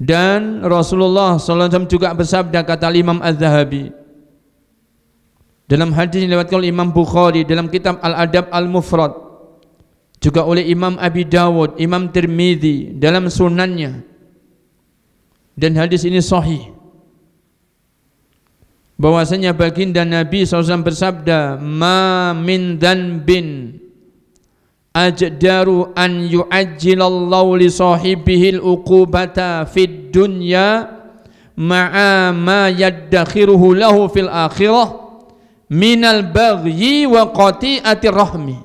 dan Rasulullah SAW juga bersabda, kata Imam Az-Zahabi dalam hadis yang dilewatkan oleh Imam Bukhari dalam kitab Al-Adab Al-Mufrad, juga oleh Imam Abi Dawud, Imam Tirmidzi dalam sunannya, dan hadis ini sahih, bahwasanya baginda Nabi SAW bersabda, ma min dhanbin ajdaru an yu'ajjilallahu li sahibihil uqubata fid dunya ma'a ma yaddakhiruhu lahu fil akhirah minal baghyi wa qati'atir rahmi.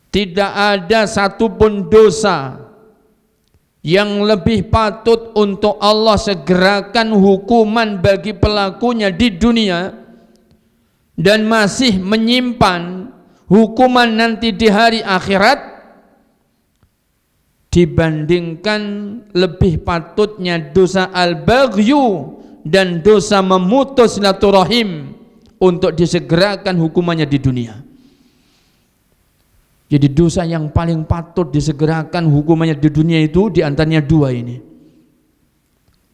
Tidak ada satupun dosa yang lebih patut untuk Allah segerakan hukuman bagi pelakunya di dunia dan masih menyimpan hukuman nanti di hari akhirat, dibandingkan lebih patutnya dosa al-baghyu dan dosa memutus silaturahim untuk disegerakan hukumannya di dunia. Jadi dosa yang paling patut disegerakan hukumannya di dunia itu diantaranya dua ini.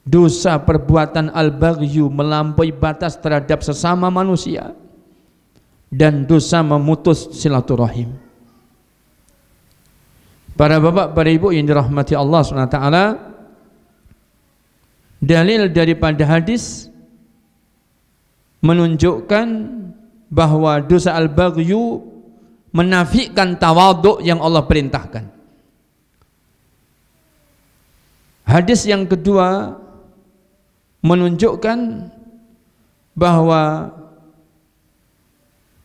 Dosa perbuatan al-baghyu, melampaui batas terhadap sesama manusia, dan dosa memutus silaturahim. Para bapak, para ibu yang dirahmati Allah SWT, dalil daripada hadis menunjukkan bahwa dosa al-baghyu menafikan tawadhu yang Allah perintahkan. Hadis yang kedua menunjukkan bahwa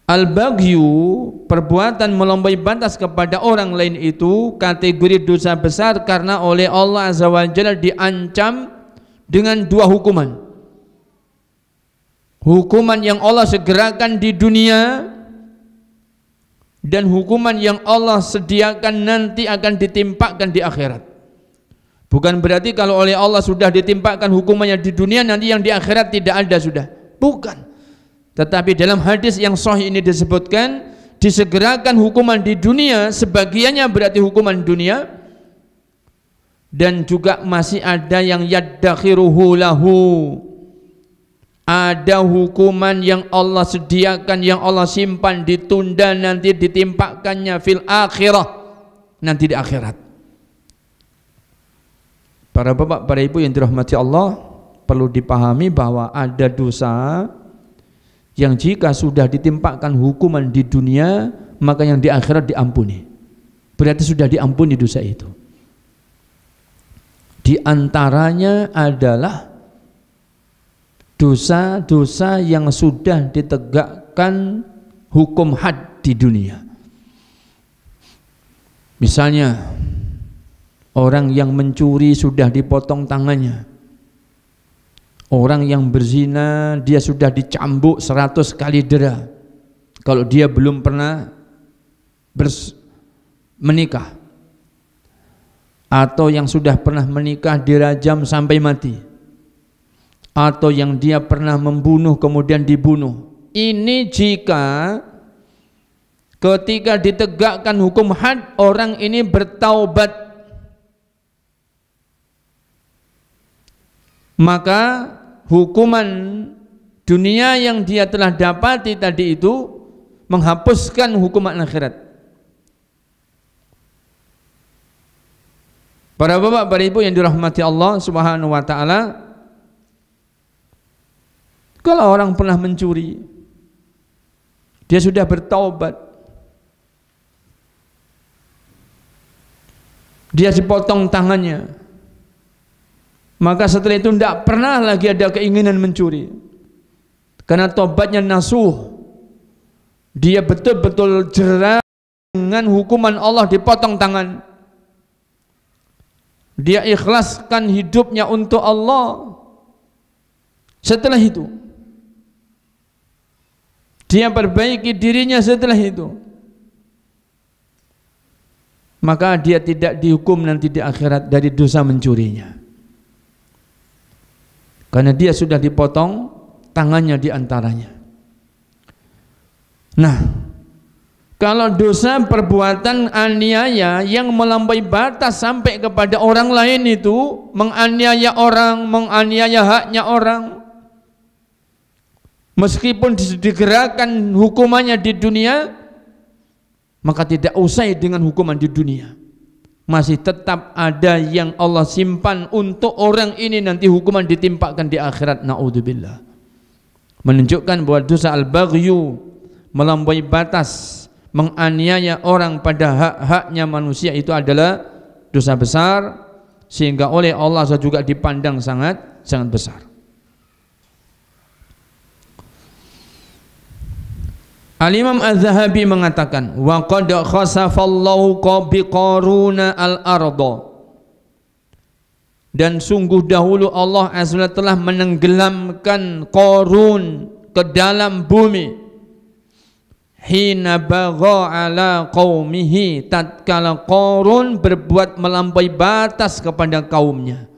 al-baghyu, perbuatan melampaui batas kepada orang lain itu kategori dosa besar karena oleh Allah Azza wa Jalla diancam dengan dua hukuman. Hukuman yang Allah segerakan di dunia dan hukuman yang Allah sediakan nanti akan ditimpakan di akhirat. Bukan berarti kalau oleh Allah sudah ditimpakan hukumannya di dunia, nanti yang di akhirat tidak ada sudah. Bukan. Tetapi dalam hadis yang sahih ini disebutkan disegerakan hukuman di dunia, sebagiannya berarti hukuman dunia, dan juga masih ada yang yaddakhiruhu lahu, ada hukuman yang Allah sediakan, yang Allah simpan, ditunda nanti ditimpakannya fil akhirah, nanti di akhirat. Para bapak, para ibu yang dirahmati Allah, perlu dipahami bahwa ada dosa yang jika sudah ditimpakan hukuman di dunia, maka yang di akhirat diampuni. Berarti sudah diampuni dosa itu. Di antaranya adalah dosa-dosa yang sudah ditegakkan hukum had di dunia. Misalnya orang yang mencuri sudah dipotong tangannya, orang yang berzina dia sudah dicambuk 100 kali dera kalau dia belum pernah menikah, atau yang sudah pernah menikah dirajam sampai mati, atau yang dia pernah membunuh kemudian dibunuh. Ini jika ketika ditegakkan hukum had orang ini bertaubat, maka hukuman dunia yang dia telah dapati tadi itu menghapuskan hukuman akhirat. Para bapak, para ibu yang dirahmati Allah Subhanahu wa taala, kalau orang pernah mencuri, dia sudah bertaubat, dia dipotong tangannya, maka setelah itu tidak pernah lagi ada keinginan mencuri, karena tobatnya nasuh. Dia betul-betul jerah dengan hukuman Allah, dipotong tangan. Dia ikhlaskan hidupnya untuk Allah. Setelah itu dia perbaiki dirinya. Setelah itu maka dia tidak dihukum nanti di akhirat dari dosa mencurinya, karena dia sudah dipotong tangannya di antaranya. Nah, kalau dosa perbuatan aniaya yang melampaui batas sampai kepada orang lain itu, menganiaya orang, menganiaya haknya orang, meskipun digerakkan hukumannya di dunia, maka tidak usai dengan hukuman di dunia, masih tetap ada yang Allah simpan untuk orang ini, nanti hukuman ditimpakan di akhirat. Naudzubillah. Menunjukkan bahwa dosa al-baghyu, melampaui batas, menganiaya orang pada hak-haknya manusia, itu adalah dosa besar, sehingga oleh Allah juga dipandang sangat besar. Al-Imam Az-Zahabi mengatakan, wa qad khasafallahu biqaruna al-arda, dan sungguh dahulu Allah Azza wa Jalla telah menenggelamkan Qarun ke dalam bumi. Hina bagha ala qaumihi, tatkala Qarun berbuat melampaui batas kepada kaumnya.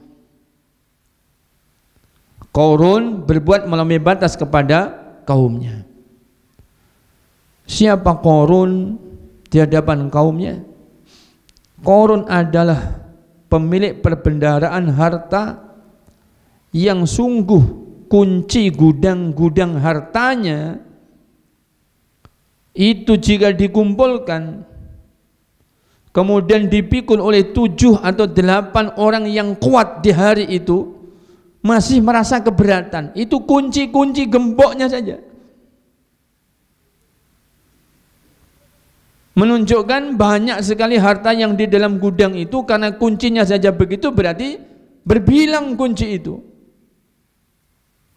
Qarun berbuat melampaui batas kepada kaumnya. Siapa Qarun di hadapan kaumnya? Qarun adalah pemilik perbendaharaan harta yang sungguh kunci gudang-gudang hartanya itu jika dikumpulkan kemudian dipikul oleh 7 atau 8 orang yang kuat di hari itu, masih merasa keberatan. Itu kunci-kunci gemboknya saja. Menunjukkan banyak sekali harta yang di dalam gudang itu, karena kuncinya saja begitu, berarti berbilang kunci itu.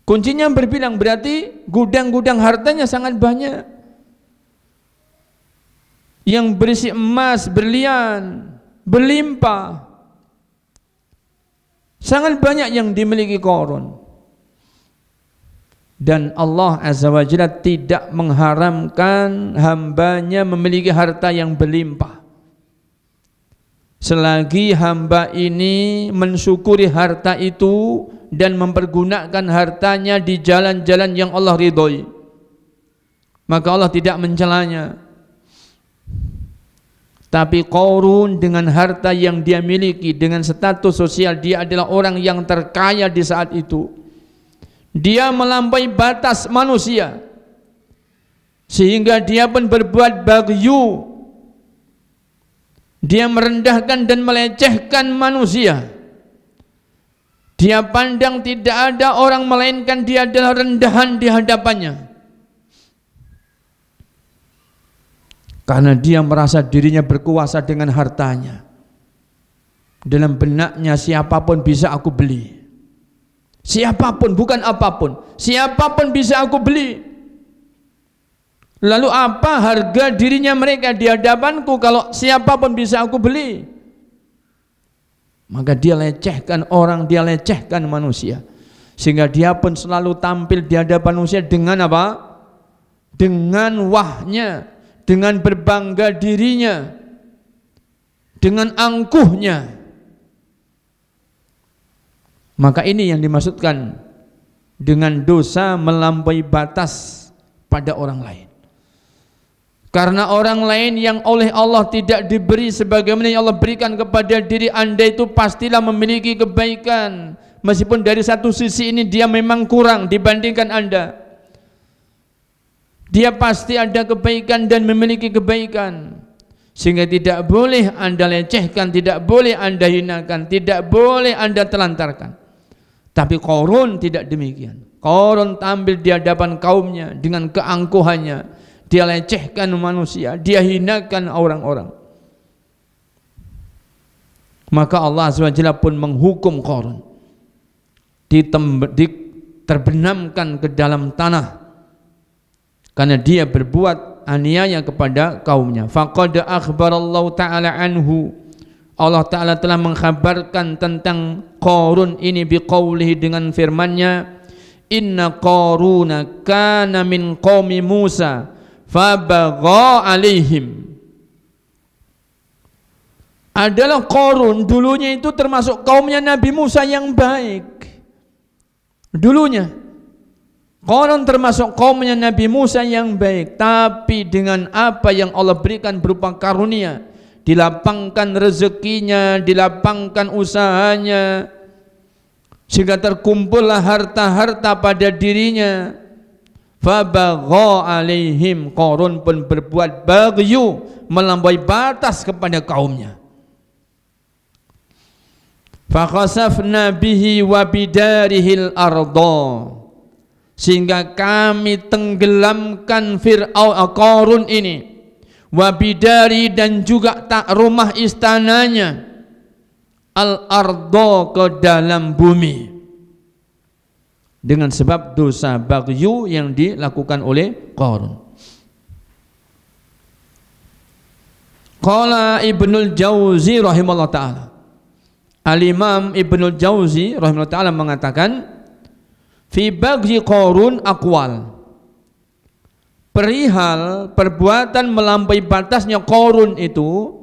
Kuncinya berbilang, berarti gudang-gudang hartanya sangat banyak, yang berisi emas, berlian, berlimpah, sangat banyak yang dimiliki Qarun. Dan Allah Azza wa Jalla tidak mengharamkan hambanya memiliki harta yang berlimpah, selagi hamba ini mensyukuri harta itu dan mempergunakan hartanya di jalan-jalan yang Allah ridhoi, maka Allah tidak mencelanya. Tapi Qarun dengan harta yang dia miliki, dengan status sosial dia adalah orang yang terkaya di saat itu, dia melampaui batas manusia, sehingga dia pun berbuat baghyu. Dia merendahkan dan melecehkan manusia. Dia pandang tidak ada orang melainkan dia adalah rendahan di hadapannya, karena dia merasa dirinya berkuasa dengan hartanya. Dalam benaknya, siapapun bisa aku beli. Siapapun, bukan apapun, siapapun bisa aku beli. Lalu apa harga dirinya mereka di hadapanku kalau siapapun bisa aku beli? Maka dia lecehkan orang, dia lecehkan manusia, sehingga dia pun selalu tampil di hadapan manusia dengan apa? Dengan wahnya, dengan berbangga dirinya, dengan angkuhnya. Maka ini yang dimaksudkan dengan dosa melampaui batas pada orang lain. Karena orang lain yang oleh Allah tidak diberi sebagaimana yang Allah berikan kepada diri Anda itu pastilah memiliki kebaikan. Meskipun dari satu sisi ini dia memang kurang dibandingkan Anda, dia pasti ada kebaikan dan memiliki kebaikan. Sehingga tidak boleh Anda lecehkan, tidak boleh Anda hinakan, tidak boleh Anda telantarkan. Tapi Qarun tidak demikian. Qarun tampil di hadapan kaumnya dengan keangkuhannya. Dia lecehkan manusia, dia hinakan orang-orang. Maka Allah SWT pun menghukum Qarun, terbenamkan ke dalam tanah karena dia berbuat aniaya kepada kaumnya. Faqad akhbarallahu ta'ala anhu, Allah Ta'ala telah mengkhabarkan tentang Qarun ini biqaulihi, dengan firman-Nya, inna Qaruna kana min qaumi Musa fabagha alaihim. Adalah Qarun dulunya itu termasuk kaumnya Nabi Musa yang baik. Dulunya Qarun termasuk kaumnya Nabi Musa yang baik, tapi dengan apa yang Allah berikan berupa karunia, dilapangkan rezekinya, dilapangkan usahanya, sehingga terkumpullah harta-harta pada dirinya. Fabagha alaihim, Qarun pun berbuat baghyu, melampaui batas kepada kaumnya. Fakhasafna bihi wa bidarihil arda, sehingga kami tenggelamkan Qarun ini, wabidari, dan juga tak rumah istananya, al-ardo, ke dalam bumi, dengan sebab dosa baghyu yang dilakukan oleh Qarun. Qala Ibnul Jauzi rahimahullah ta'ala, Al-Imam Ibnul Jauzi rahimahullah ta'ala mengatakan, fi baghyi Qarun aqwal, perihal perbuatan melampaui batasnya Qarun itu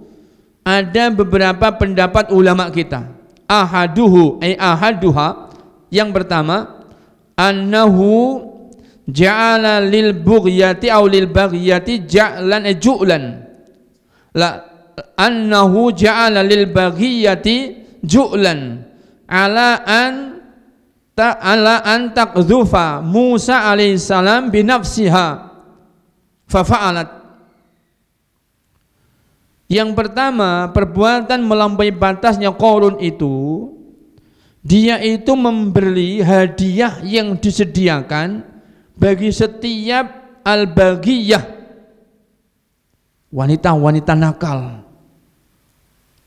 ada beberapa pendapat ulama kita. Ahaduha, yang pertama, annahu ja'ala lil bughyati aw lil baghyati ju'lan. Annahu ja'ala lil baghyati ju'lan ala an taqdhufa Musa alaihissalam binafsiha fafa'alat. Yang pertama, perbuatan melampaui batasnya Qarun itu, dia itu memberi hadiah yang disediakan bagi setiap al-baghiyah, wanita-wanita nakal,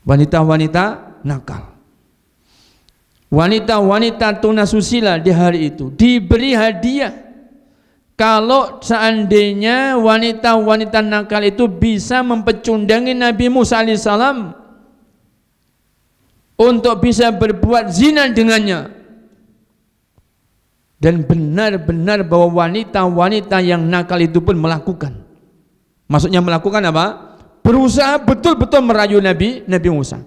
wanita-wanita nakal, wanita-wanita tunasusila di hari itu diberi hadiah. Kalau seandainya wanita-wanita nakal itu bisa mempecundangi Nabi Musa alaihissalam untuk bisa berbuat zina dengannya, dan benar-benar bahwa wanita-wanita yang nakal itu pun melakukan, maksudnya melakukan apa? Berusaha betul-betul merayu Nabi Musa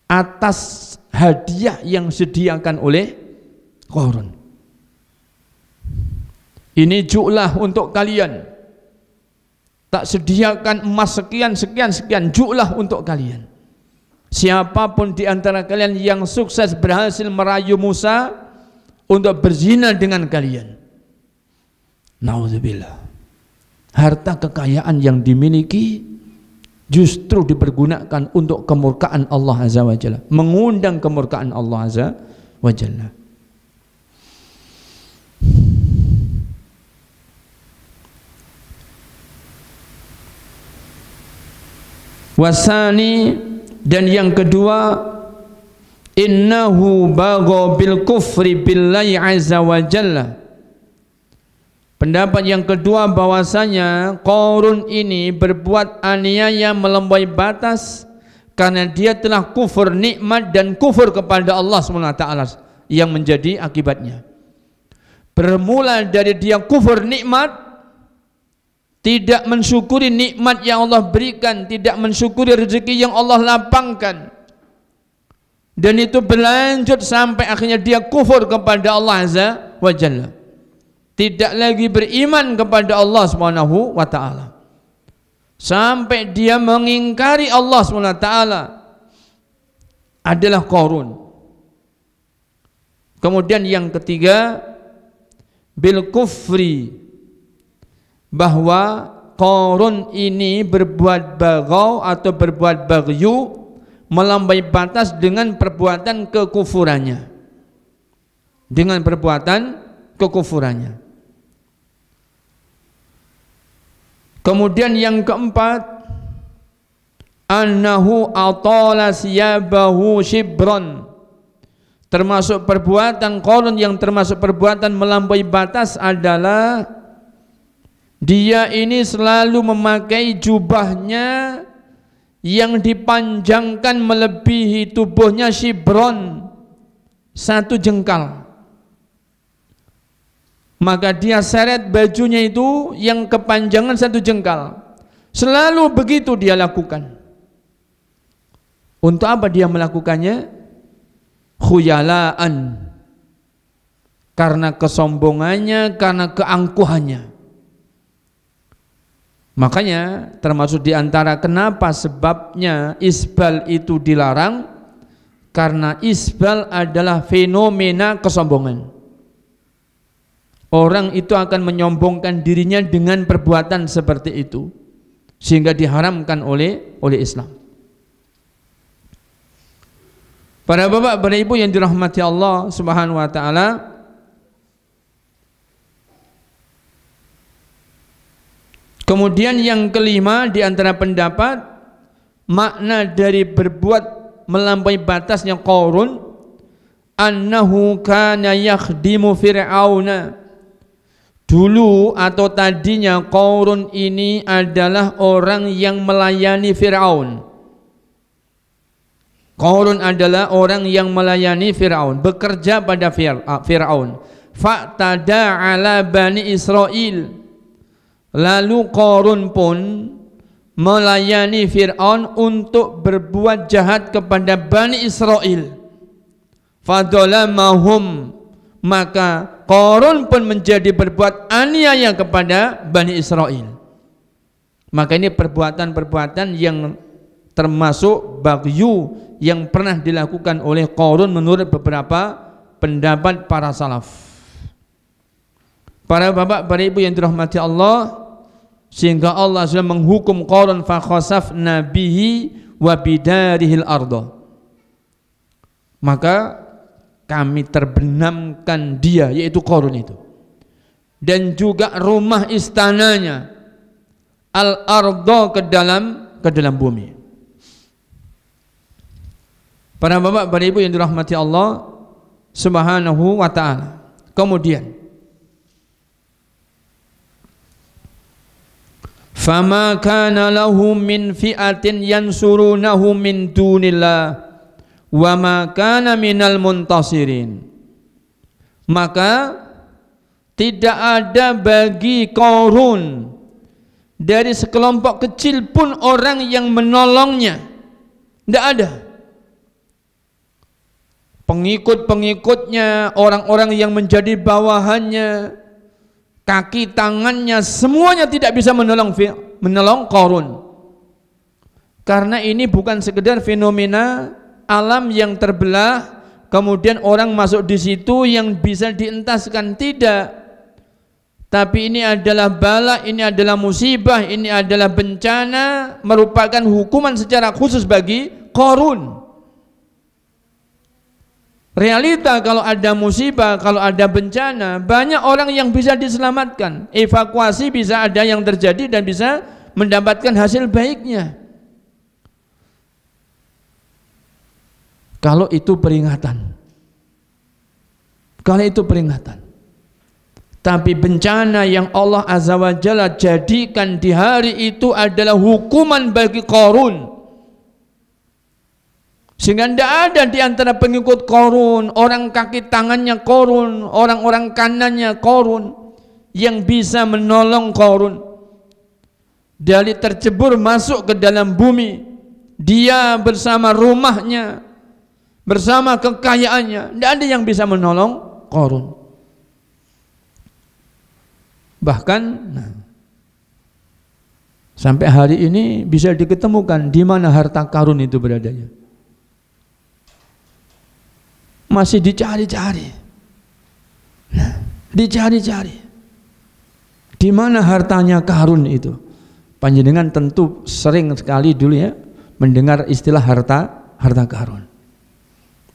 atas hadiah yang disediakan oleh Qarun. Ini ju'lah untuk kalian, tak sediakan emas sekian, ju'lah untuk kalian. Siapapun di antara kalian yang sukses berhasil merayu Musa untuk berzina dengan kalian, naudzubillah, harta kekayaan yang dimiliki justru dipergunakan untuk kemurkaan Allah Azza wa Jalla, mengundang kemurkaan Allah Azza wa Jalla. Wasani, dan yang kedua, innahu bagha bil kufri billahi azza wa jalla, Pendapat yang kedua bahwasanya Qarun ini berbuat aniaya melampaui batas karena dia telah kufur nikmat dan kufur kepada Allah SWT yang menjadi akibatnya. Bermula dari dia kufur nikmat, tidak mensyukuri nikmat yang Allah berikan, tidak mensyukuri rezeki yang Allah lapangkan, dan itu berlanjut sampai akhirnya dia kufur kepada Allah Azza wa Jalla, tidak lagi beriman kepada Allah Subhanahu wa taala, sampai dia mengingkari Allah Subhanahu wa taala, adalah Qarun. Kemudian yang ketiga, bil kufri, bahwa Qarun ini berbuat bagau atau berbuat baghyu, melampaui batas dengan perbuatan kekufurannya, dengan perbuatan kekufurannya. Kemudian yang keempat, annahu atala siyabahu shibron, termasuk perbuatan Qarun yang termasuk perbuatan melampaui batas adalah dia ini selalu memakai jubahnya yang dipanjangkan melebihi tubuhnya shibron, 1 jengkal. Maka dia seret bajunya itu yang kepanjangan 1 jengkal. Selalu begitu dia lakukan. Untuk apa dia melakukannya? Khuyalaan, karena kesombongannya, karena keangkuhannya. Makanya termasuk diantara kenapa sebabnya isbal itu dilarang, karena isbal adalah fenomena kesombongan. Orang itu akan menyombongkan dirinya dengan perbuatan seperti itu, sehingga diharamkan oleh Islam. Para bapak, para ibu yang dirahmati Allah Subhanahu wa taala, kemudian yang kelima di antara pendapat makna dari berbuat melampaui batasnya Qarun, annahu kana yakhdimu fir'auna. Dulu atau tadinya Qarun ini adalah orang yang melayani Fir'aun. Qarun adalah orang yang melayani Fir'aun, bekerja pada Fir'aun. Fa'tada ala Bani Israel. Lalu Qarun pun melayani Fir'aun untuk berbuat jahat kepada Bani Israel. Fadzalamahum, maka Qarun pun menjadi berbuat aniaya kepada Bani Israel. Maka ini perbuatan-perbuatan yang termasuk baghyu yang pernah dilakukan oleh Qarun menurut beberapa pendapat para salaf. Para bapak, para ibu yang dirahmati Allah, sehingga Allah sudah menghukum Qarun, fa khasafna bihi wa bidarihil arda, maka kami terbenamkan dia, yaitu Qarun itu, dan juga rumah istananya, al-arda, ke dalam bumi. Para bapak, para ibu yang dirahmati Allah Subhanahu wa ta'ala. Kemudian fama kana lahum min fi'atin yansurunahu min dunillah wa ma kana minal muntasirin. Maka tidak ada bagi Qarun dari sekelompok kecil pun orang yang menolongnya, tidak ada. Pengikut-pengikutnya, orang-orang yang menjadi bawahannya, kaki tangannya, semuanya tidak bisa menolong Qarun. Karena ini bukan sekedar fenomena alam yang terbelah, kemudian orang masuk di situ yang bisa dientaskan, tidak. Tapi ini adalah bala, ini adalah musibah, ini adalah bencana, merupakan hukuman secara khusus bagi Qarun. Realita, kalau ada musibah, kalau ada bencana, banyak orang yang bisa diselamatkan, evakuasi bisa ada yang terjadi dan bisa mendapatkan hasil baiknya. Kalau itu peringatan, Tapi bencana yang Allah Azza wa Jalla jadikan di hari itu adalah hukuman bagi Qarun. Sehingga tidak ada di antara pengikut Qarun, orang kaki tangannya Qarun, orang-orang kanannya Qarun, yang bisa menolong Qarun dari tercebur masuk ke dalam bumi. Dia bersama rumahnya, bersama kekayaannya, tidak ada yang bisa menolong Qarun. Bahkan sampai hari ini bisa diketemukan di mana harta karun itu beradanya. Masih dicari-cari. Dicari-cari. Di mana hartanya karun itu? Panjenengan tentu sering sekali dulu ya mendengar istilah harta karun.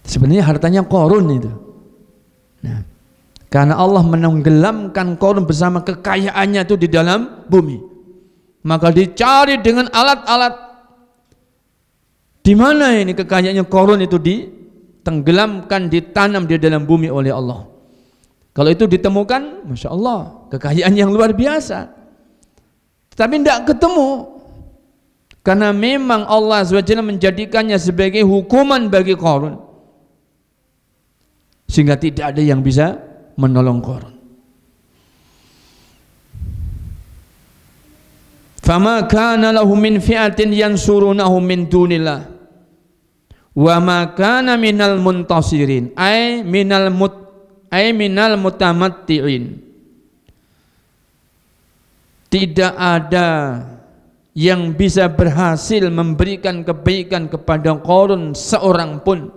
Sebenarnya hartanya Qarun itu. Nah, karena Allah menenggelamkan Qarun bersama kekayaannya itu di dalam bumi, maka dicari dengan alat-alat. Di mana ini kekayaannya Qarun itu ditenggelamkan, ditanam di dalam bumi oleh Allah. Kalau itu ditemukan, masya Allah, kekayaan yang luar biasa. Tapi tidak ketemu, karena memang Allah SWT menjadikannya sebagai hukuman bagi Qarun, sehingga tidak ada yang bisa menolong Qarun. Fama kana lahu min fi'atin yansurunahu min dunillah wa ma kana minal muntasirin ay minal mutamatti'in. Tidak ada yang bisa berhasil memberikan kebaikan kepada Qarun seorang pun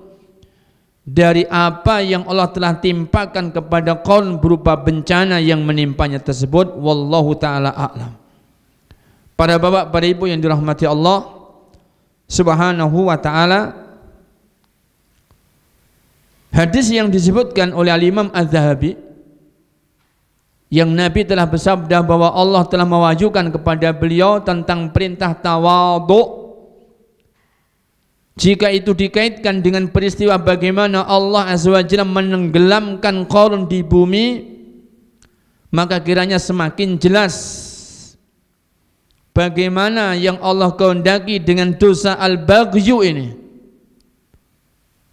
dari apa yang Allah telah timpakan kepada Qarun berupa bencana yang menimpanya tersebut. Wallahu ta'ala a'lam. Para bapak, para ibu yang dirahmati Allah Subhanahu wa ta'ala, hadis yang disebutkan oleh Al-Imam Az-Zahabi, yang Nabi telah bersabda bahwa Allah telah mewajukan kepada beliau tentang perintah tawadhu. Jika itu dikaitkan dengan peristiwa bagaimana Allah Azza wa Jalla menenggelamkan Qarun di bumi, maka kiranya semakin jelas bagaimana yang Allah kehendaki dengan dosa al-baghyu ini,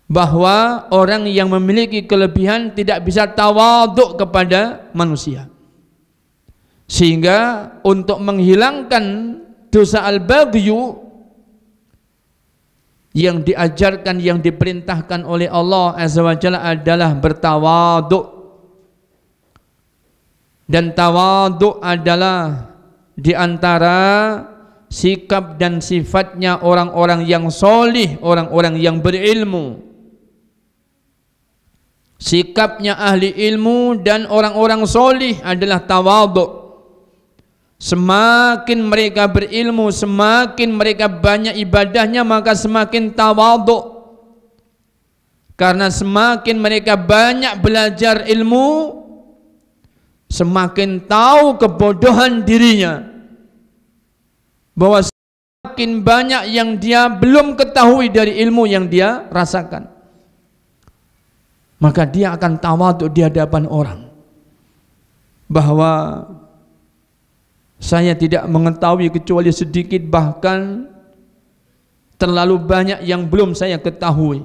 bahwa orang yang memiliki kelebihan tidak bisa tawadhu kepada manusia, sehingga untuk menghilangkan dosa al-baghyu yang diajarkan, yang diperintahkan oleh Allah Azza wa Jalla adalah bertawadhu. Dan tawadhu adalah di antara sikap dan sifatnya orang-orang yang solih, orang-orang yang berilmu. Sikapnya ahli ilmu dan orang-orang solih adalah tawadhu. Semakin mereka berilmu, semakin mereka banyak ibadahnya, maka semakin tawadhu. Karena semakin mereka banyak belajar ilmu, semakin tahu kebodohan dirinya, bahwa semakin banyak yang dia belum ketahui dari ilmu yang dia rasakan, maka dia akan tawadhu di hadapan orang, bahwa saya tidak mengetahui kecuali sedikit, bahkan terlalu banyak yang belum saya ketahui.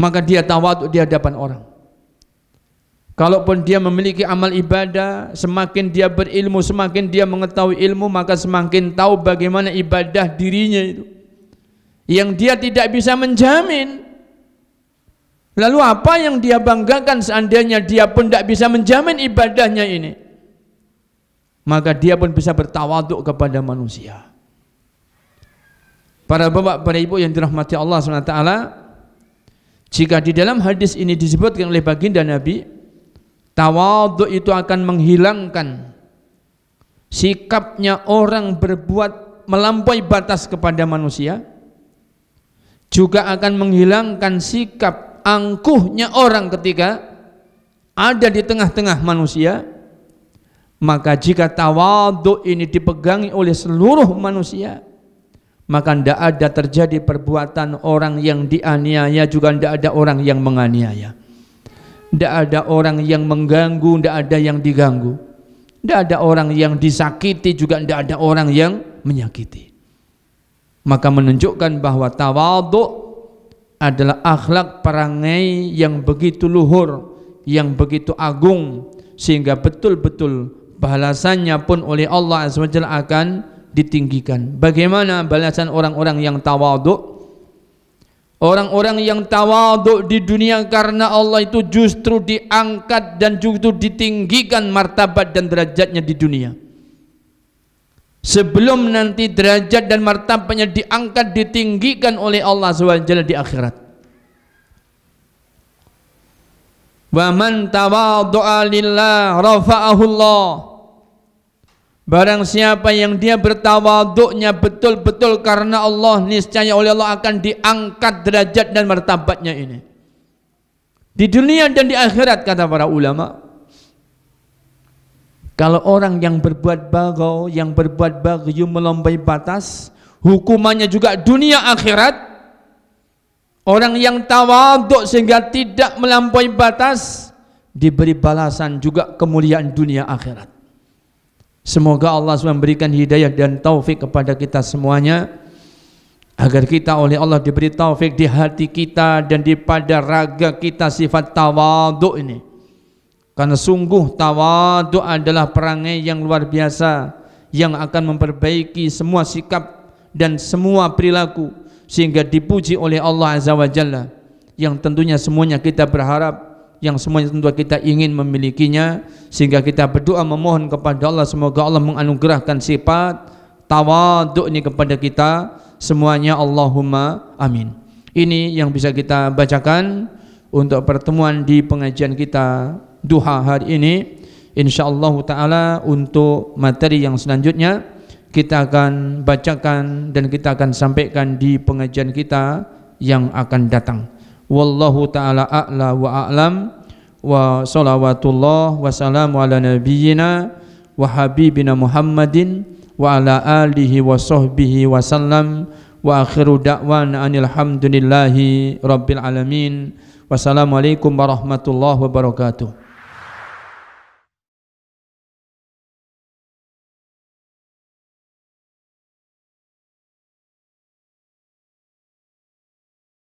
Maka dia tawadhu di hadapan orang. Kalaupun dia memiliki amal ibadah, semakin dia berilmu, semakin dia mengetahui ilmu, maka semakin tahu bagaimana ibadah dirinya itu, yang dia tidak bisa menjamin. Lalu apa yang dia banggakan seandainya dia pun tidak bisa menjamin ibadahnya ini? Maka dia pun bisa bertawadhu kepada manusia. Para bapak, para ibu yang dirahmati Allah SWT, jika di dalam hadis ini disebutkan oleh baginda Nabi, tawadhu itu akan menghilangkan sikapnya orang berbuat melampaui batas kepada manusia, juga akan menghilangkan sikap angkuhnya orang ketika ada di tengah-tengah manusia. Maka jika tawadhu ini dipegangi oleh seluruh manusia, maka tidak ada terjadi perbuatan orang yang dianiaya, juga tidak ada orang yang menganiaya. Tidak ada orang yang mengganggu, tidak ada yang diganggu. Tidak ada orang yang disakiti, juga tidak ada orang yang menyakiti. Maka menunjukkan bahwa tawadhu adalah akhlak perangai yang begitu luhur, yang begitu agung, sehingga betul-betul balasannya pun oleh Allah Azza wa Jalla akan ditinggikan. Bagaimana balasan orang-orang yang tawadhu? Orang-orang yang tawadhu di dunia karena Allah itu justru diangkat dan justru ditinggikan martabat dan derajatnya di dunia. Sebelum nanti derajat dan martabatnya diangkat, ditinggikan oleh Allah SWT di akhirat. Wa man tawadhu'a lillah rafa'ahu Allah. Barang siapa yang dia bertawaduknya betul-betul karena Allah, niscaya oleh Allah akan diangkat derajat dan martabatnya ini di dunia dan di akhirat, kata para ulama. Kalau orang yang berbuat bagau, yang berbuat bagyu, melampaui batas, hukumannya juga dunia akhirat. Orang yang tawaduk sehingga tidak melampaui batas, diberi balasan juga kemuliaan dunia akhirat. Semoga Allah SWT memberikan hidayah dan taufik kepada kita semuanya, agar kita oleh Allah diberi taufik di hati kita dan di pada raga kita sifat tawaduk ini. Karena sungguh tawaduk adalah perangai yang luar biasa, yang akan memperbaiki semua sikap dan semua perilaku, sehingga dipuji oleh Allah Azza wa Jalla, yang tentunya semuanya kita berharap, yang semuanya tentu kita ingin memilikinya. Sehingga kita berdoa memohon kepada Allah, semoga Allah menganugerahkan sifat tawaduk ini kepada kita semuanya, Allahumma amin. Ini yang bisa kita bacakan untuk pertemuan di pengajian kita duha hari ini. InsyaAllah ta'ala untuk materi yang selanjutnya kita akan bacakan dan kita akan sampaikan di pengajian kita yang akan datang. Wallahu ta'ala a'la wa a'lam, wa salawatullah wa salamu ala nabiyyina wa habibina Muhammadin wa ala alihi wa sahbihi wa sallam, wa akhiru da'wana anilhamdulillahi rabbil alamin. Wassalamualaikum warahmatullahi wabarakatuh.